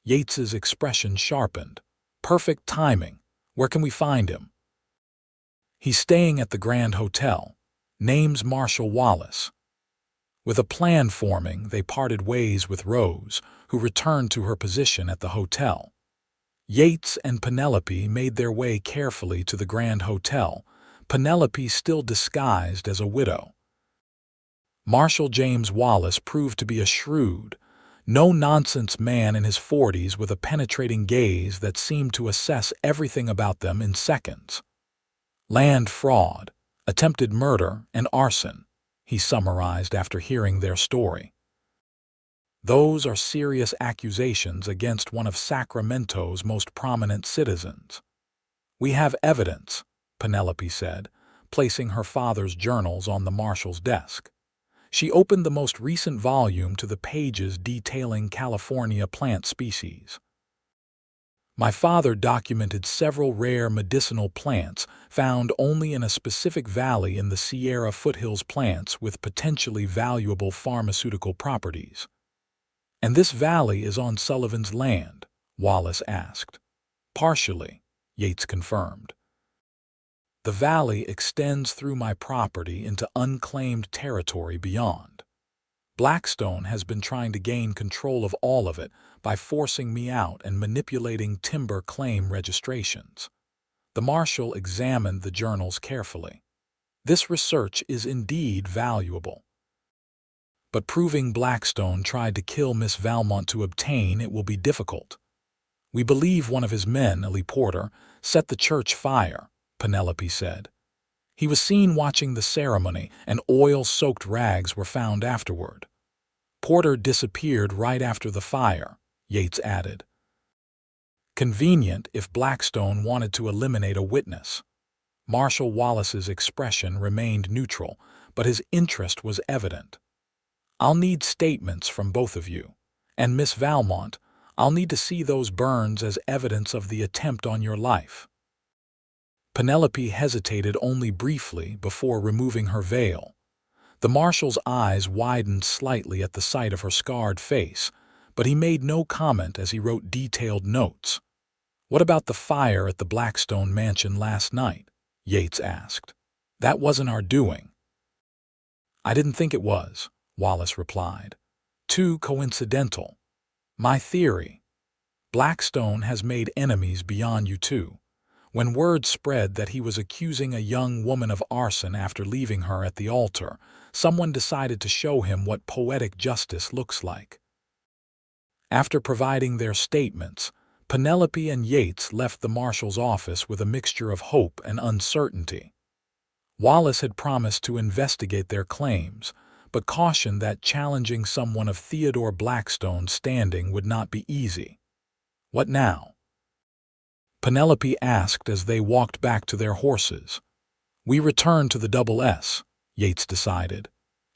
A: Yates's expression sharpened. Perfect timing. Where can we find him? He's staying at the Grand Hotel. Name's Marshal Wallace. With a plan forming, they parted ways with Rose, who returned to her position at the hotel. Yates and Penelope made their way carefully to the Grand Hotel, Penelope still disguised as a widow. Marshal James Wallace proved to be a shrewd, no-nonsense man in his 40s with a penetrating gaze that seemed to assess everything about them in seconds. Land fraud, attempted murder, and arson, he summarized after hearing their story. Those are serious accusations against one of Sacramento's most prominent citizens. We have evidence, Penelope said, placing her father's journals on the marshal's desk. She opened the most recent volume to the pages detailing California plant species. My father documented several rare medicinal plants found only in a specific valley in the Sierra foothills, plants with potentially valuable pharmaceutical properties. And this valley is on Sullivan's land? Wallace asked. Partially, Yates confirmed. The valley extends through my property into unclaimed territory beyond. Blackstone has been trying to gain control of all of it by forcing me out and manipulating timber claim registrations. The marshal examined the journals carefully. This research is indeed valuable. But proving Blackstone tried to kill Miss Valmont to obtain it will be difficult. We believe one of his men, a Porter, set the church fire, Penelope said. He was seen watching the ceremony, and oil-soaked rags were found afterward. Porter disappeared right after the fire, Yates added. Convenient if Blackstone wanted to eliminate a witness. Marshal Wallace's expression remained neutral, but his interest was evident. I'll need statements from both of you. And Miss Valmont, I'll need to see those burns as evidence of the attempt on your life. Penelope hesitated only briefly before removing her veil. The marshal's eyes widened slightly at the sight of her scarred face, but he made no comment as he wrote detailed notes. What about the fire at the Blackstone mansion last night? Yates asked. That wasn't our doing. I didn't think it was, Wallace replied. Too coincidental. My theory. Blackstone has made enemies beyond you two. When word spread that he was accusing a young woman of arson after leaving her at the altar, someone decided to show him what poetic justice looks like. After providing their statements, Penelope and Yates left the marshal's office with a mixture of hope and uncertainty. Wallace had promised to investigate their claims, but cautioned that challenging someone of Theodore Blackstone's standing would not be easy. What now? Penelope asked as they walked back to their horses. We return to the Double S, Yates decided.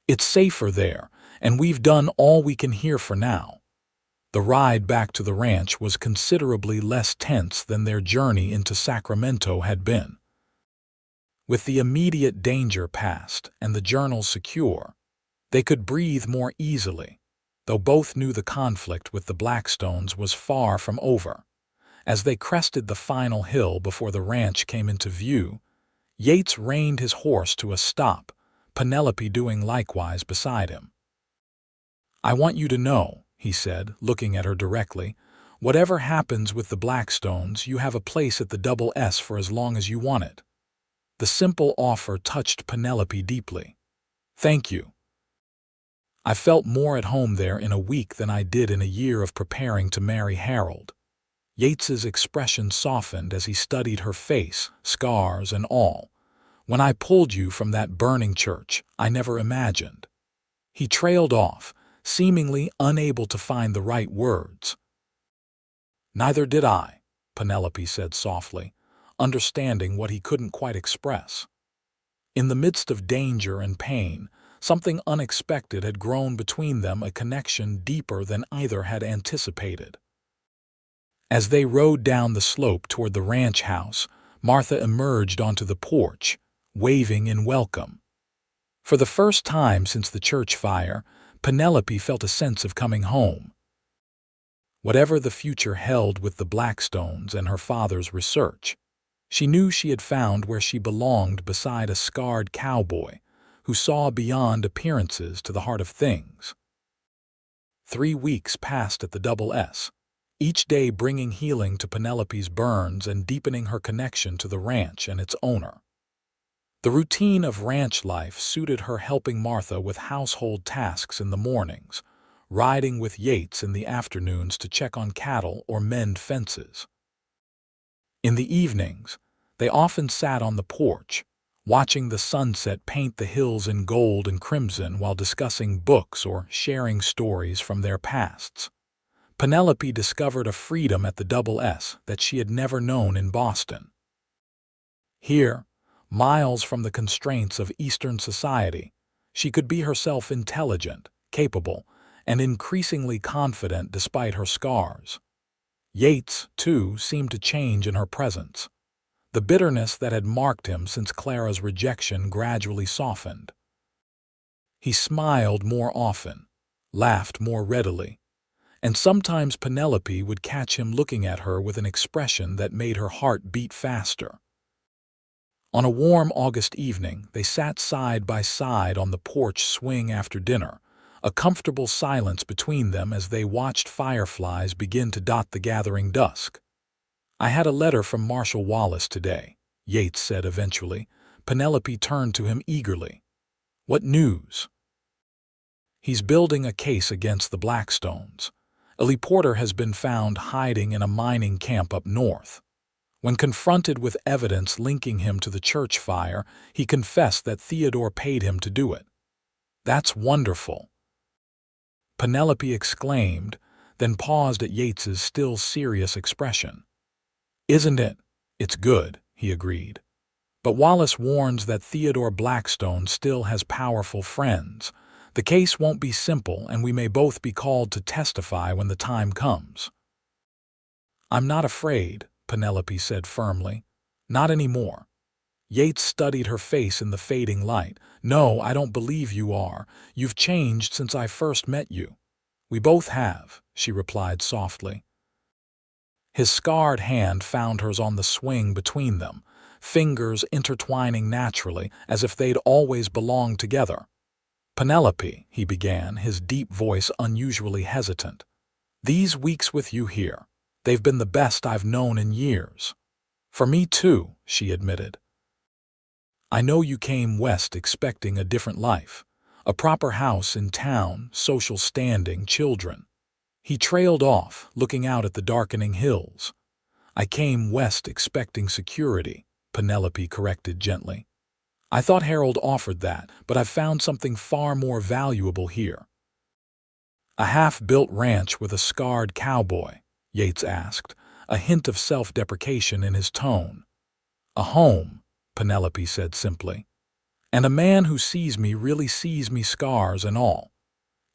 A: It's safer there, and we've done all we can here for now. The ride back to the ranch was considerably less tense than their journey into Sacramento had been. With the immediate danger past and the journals secure, they could breathe more easily, though both knew the conflict with the Blackstones was far from over. As they crested the final hill before the ranch came into view, Yates reined his horse to a stop, Penelope doing likewise beside him. I want you to know, he said, looking at her directly, Whatever happens with the Blackstones, you have a place at the Double S for as long as you want it. The simple offer touched Penelope deeply. Thank you. I felt more at home there in a week than I did in a year of preparing to marry Harold. Yates's expression softened as he studied her face, scars and all. When I pulled you from that burning church, I never imagined. He trailed off, seemingly unable to find the right words. Neither did I, Penelope said softly, understanding what he couldn't quite express. In the midst of danger and pain, something unexpected had grown between them, a connection deeper than either had anticipated. As they rode down the slope toward the ranch house, Martha emerged onto the porch, waving in welcome. For the first time since the church fire, Penelope felt a sense of coming home. Whatever the future held with the Blackstones and her father's research, she knew she had found where she belonged beside a scarred cowboy who saw beyond appearances to the heart of things. 3 weeks passed at the Double S, each day bringing healing to Penelope's burns and deepening her connection to the ranch and its owner. The routine of ranch life suited her, helping Martha with household tasks in the mornings, riding with Yates in the afternoons to check on cattle or mend fences. In the evenings, they often sat on the porch, watching the sunset paint the hills in gold and crimson while discussing books or sharing stories from their pasts. Penelope discovered a freedom at the Double S that she had never known in Boston. Here, miles from the constraints of Eastern society, she could be herself, intelligent, capable, and increasingly confident despite her scars. Yates, too, seemed to change in her presence. The bitterness that had marked him since Clara's rejection gradually softened. He smiled more often, laughed more readily, and sometimes Penelope would catch him looking at her with an expression that made her heart beat faster. On a warm August evening, they sat side by side on the porch swing after dinner, a comfortable silence between them as they watched fireflies begin to dot the gathering dusk. "I had a letter from Marshal Wallace today," Yates said eventually. Penelope turned to him eagerly. "What news?" "He's building a case against the Blackstones. A reporter has been found hiding in a mining camp up north. When confronted with evidence linking him to the church fire, he confessed that Theodore paid him to do it." "That's wonderful," Penelope exclaimed, then paused at Yates's still serious expression. "Isn't it? It's good," he agreed. "But Wallace warns that Theodore Blackstone still has powerful friends. The case won't be simple, and we may both be called to testify when the time comes." "I'm not afraid," Penelope said firmly. "Not anymore." Yates studied her face in the fading light. "No, I don't believe you are. You've changed since I first met you." "We both have," she replied softly. His scarred hand found hers on the swing between them, fingers intertwining naturally as if they'd always belonged together. "Penelope," he began, his deep voice unusually hesitant. "These weeks with you here, they've been the best I've known in years." "For me too," she admitted. "I know you came west expecting a different life, a proper house in town, social standing, children." He trailed off, looking out at the darkening hills. "I came west expecting security," Penelope corrected gently. "I thought Harold offered that, but I've found something far more valuable here." "A half-built ranch with a scarred cowboy?" Yates asked, a hint of self-deprecation in his tone. "A home," Penelope said simply. "And a man who sees me really sees me, scars and all."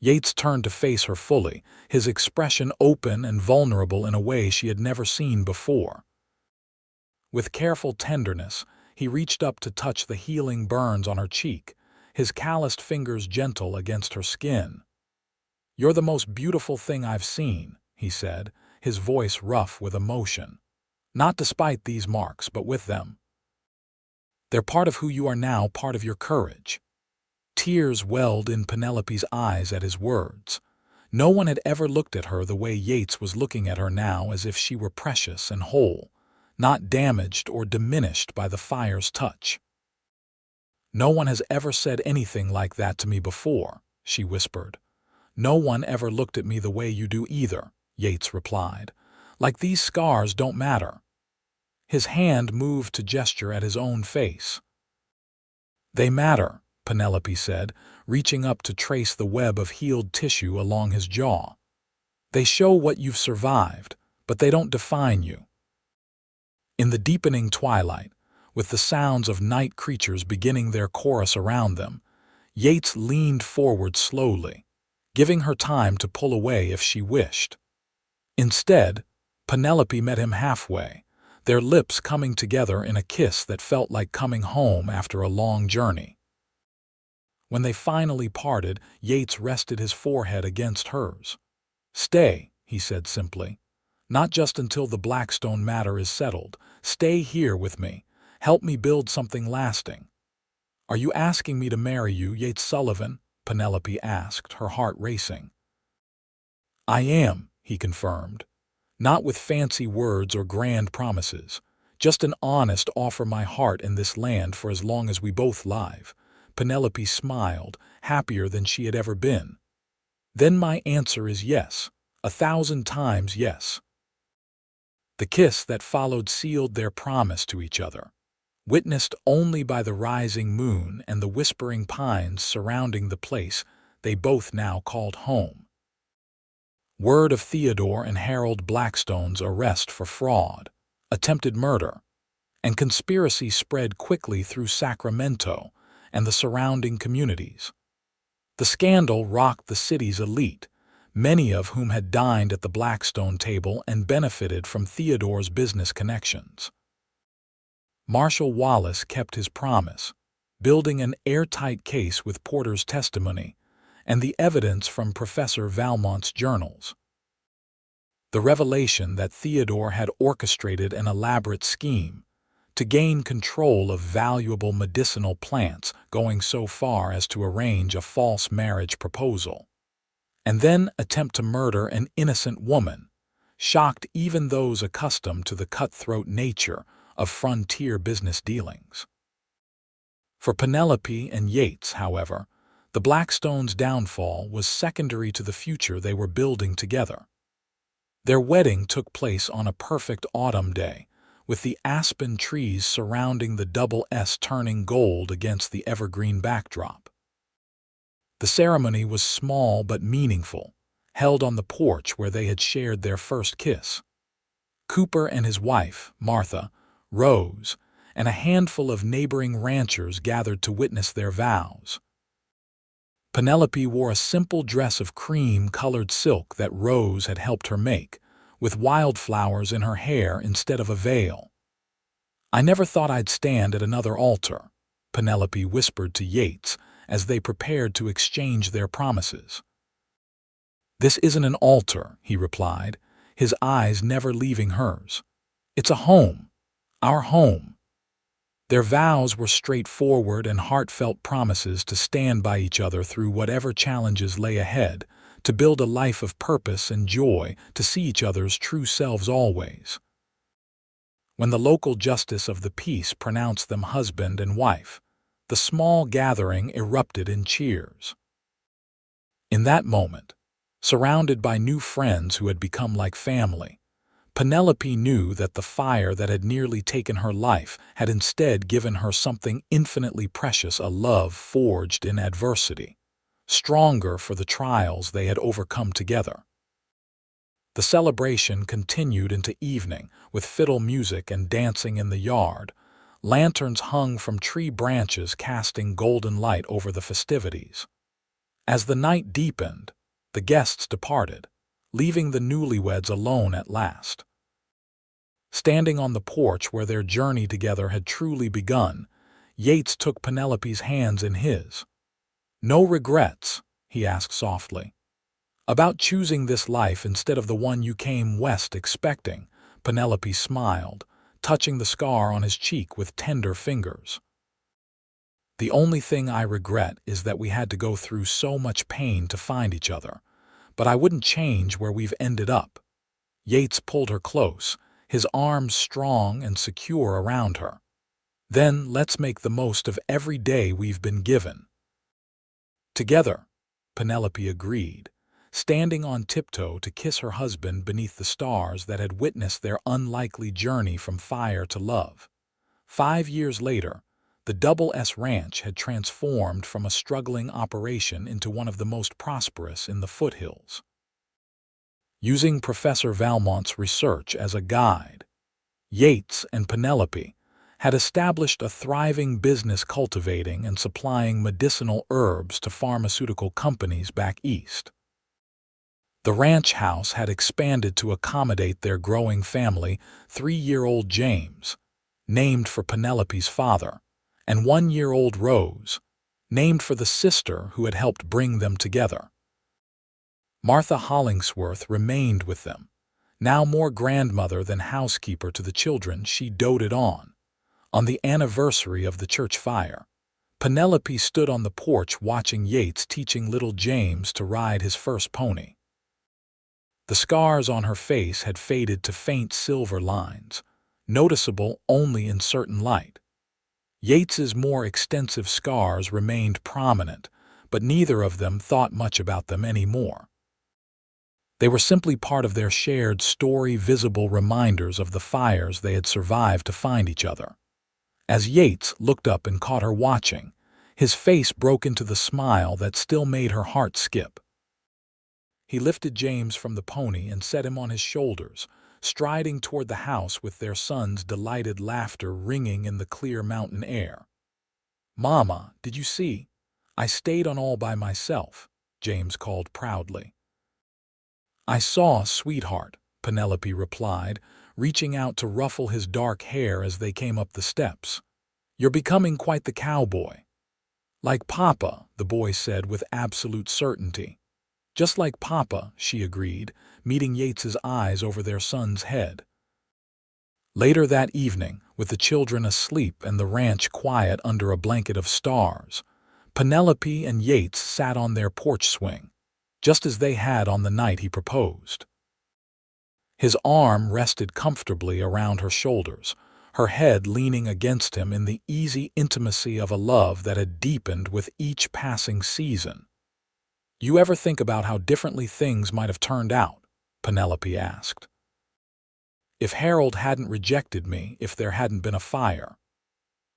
A: Yates turned to face her fully, his expression open and vulnerable in a way she had never seen before. With careful tenderness, he reached up to touch the healing burns on her cheek, his calloused fingers gentle against her skin. "You're the most beautiful thing I've seen," he said, his voice rough with emotion. "Not despite these marks, but with them. They're part of who you are now, part of your courage." Tears welled in Penelope's eyes at his words. No one had ever looked at her the way Yates was looking at her now, as if she were precious and whole, not damaged or diminished by the fire's touch. "No one has ever said anything like that to me before," she whispered. "No one ever looked at me the way you do either," Yates replied. "Like these scars don't matter." His hand moved to gesture at his own face. "They matter," Penelope said, reaching up to trace the web of healed tissue along his jaw. "They show what you've survived, but they don't define you." In the deepening twilight, with the sounds of night creatures beginning their chorus around them, Yates leaned forward slowly, giving her time to pull away if she wished. Instead, Penelope met him halfway, their lips coming together in a kiss that felt like coming home after a long journey. When they finally parted, Yates rested his forehead against hers. "Stay," he said simply. "Not just until the Blackstone matter is settled. Stay here with me. Help me build something lasting." "Are you asking me to marry you, Yates Sullivan?" Penelope asked, her heart racing. "I am," he confirmed. "Not with fancy words or grand promises. Just an honest offer my heart in this land for as long as we both live." Penelope smiled, happier than she had ever been. "Then my answer is yes, 1,000 times yes." The kiss that followed sealed their promise to each other, witnessed only by the rising moon and the whispering pines surrounding the place they both now called home. Word of Theodore and Harold Blackstone's arrest for fraud, attempted murder, and conspiracy spread quickly through Sacramento and the surrounding communities. The scandal rocked the city's elite, many of whom had dined at the Blackstone table and benefited from Theodore's business connections. Marshal Wallace kept his promise, building an airtight case with Porter's testimony and the evidence from Professor Valmont's journals. The revelation that Theodore had orchestrated an elaborate scheme to gain control of valuable medicinal plants, going so far as to arrange a false marriage proposal, and then attempt to murder an innocent woman, shocked even those accustomed to the cutthroat nature of frontier business dealings. For Penelope and Yates, however, the Blackstones' downfall was secondary to the future they were building together. Their wedding took place on a perfect autumn day, with the aspen trees surrounding the double S turning gold against the evergreen backdrop. The ceremony was small but meaningful, held on the porch where they had shared their first kiss. Cooper and his wife, Martha, Rose, and a handful of neighboring ranchers gathered to witness their vows. Penelope wore a simple dress of cream-colored silk that Rose had helped her make, with wildflowers in her hair instead of a veil. "I never thought I'd stand at another altar," Penelope whispered to Yates as they prepared to exchange their promises. "This isn't an altar," he replied, his eyes never leaving hers. "It's a home, our home." Their vows were straightforward and heartfelt promises to stand by each other through whatever challenges lay ahead, to build a life of purpose and joy, to see each other's true selves always. When the local justice of the peace pronounced them husband and wife, the small gathering erupted in cheers. In that moment, surrounded by new friends who had become like family, Penelope knew that the fire that had nearly taken her life had instead given her something infinitely precious, a love forged in adversity, stronger for the trials they had overcome together. The celebration continued into evening, with fiddle music and dancing in the yard, lanterns hung from tree branches casting golden light over the festivities. As the night deepened, the guests departed, leaving the newlyweds alone at last. Standing on the porch where their journey together had truly begun, Yates took Penelope's hands in his. "No regrets?" he asked softly. "About choosing this life instead of the one you came west expecting?" Penelope smiled, touching the scar on his cheek with tender fingers. "The only thing I regret is that we had to go through so much pain to find each other," but I wouldn't change where we've ended up." Yates pulled her close, his arms strong and secure around her. "Then let's make the most of every day we've been given." "Together," Penelope agreed, standing on tiptoe to kiss her husband beneath the stars that had witnessed their unlikely journey from fire to love. 5 years later, the Double S Ranch had transformed from a struggling operation into one of the most prosperous in the foothills. Using Professor Valmont's research as a guide, Yates and Penelope had established a thriving business cultivating and supplying medicinal herbs to pharmaceutical companies back east. The ranch house had expanded to accommodate their growing family, 3-year-old James, named for Penelope's father, and 1-year-old Rose, named for the sister who had helped bring them together. Martha Hollingsworth remained with them, now more grandmother than housekeeper to the children she doted on. On the anniversary of the church fire, Penelope stood on the porch watching Yates teaching little James to ride his first pony. The scars on her face had faded to faint silver lines, noticeable only in certain light. Yates's more extensive scars remained prominent, but neither of them thought much about them anymore. They were simply part of their shared story, visible reminders of the fires they had survived to find each other. As Yates looked up and caught her watching, his face broke into the smile that still made her heart skip. He lifted James from the pony and set him on his shoulders, striding toward the house with their son's delighted laughter ringing in the clear mountain air. "Mama, did you see? I stayed on all by myself," James called proudly. "I saw, sweetheart," Penelope replied, reaching out to ruffle his dark hair as they came up the steps. "You're becoming quite the cowboy." "Like Papa," the boy said with absolute certainty. "Just like Papa," she agreed, meeting Yates's eyes over their son's head. Later that evening, with the children asleep and the ranch quiet under a blanket of stars, Penelope and Yates sat on their porch swing, just as they had on the night he proposed. His arm rested comfortably around her shoulders, her head leaning against him in the easy intimacy of a love that had deepened with each passing season. "You ever think about how differently things might have turned out?" Penelope asked. "If Harold hadn't rejected me, if there hadn't been a fire?"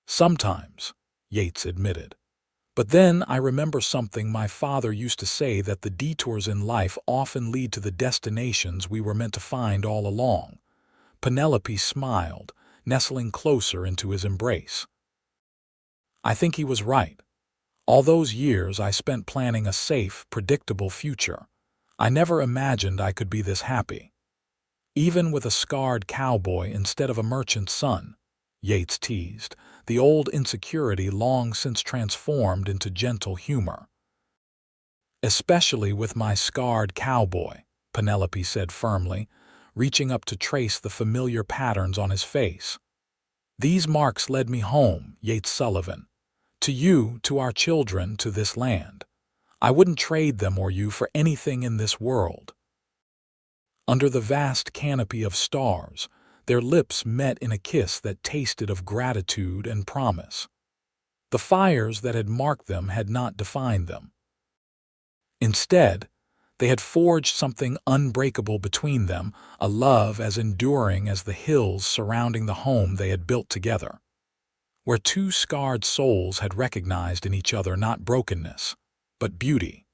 A: "Sometimes," Yates admitted. "But then I remember something my father used to say, that the detours in life often lead to the destinations we were meant to find all along." Penelope smiled, nestling closer into his embrace. "I think he was right. All those years I spent planning a safe, predictable future, I never imagined I could be this happy. Even with a scarred cowboy instead of a merchant's son," Yates teased, the old insecurity long since transformed into gentle humor. "Especially with my scarred cowboy," Penelope said firmly, reaching up to trace the familiar patterns on his face. "These marks led me home, Yates Sullivan. To you, to our children, to this land. I wouldn't trade them or you for anything in this world." Under the vast canopy of stars, their lips met in a kiss that tasted of gratitude and promise. The fires that had marked them had not defined them. Instead, they had forged something unbreakable between them, a love as enduring as the hills surrounding the home they had built together, where two scarred souls had recognized in each other not brokenness, but beauty.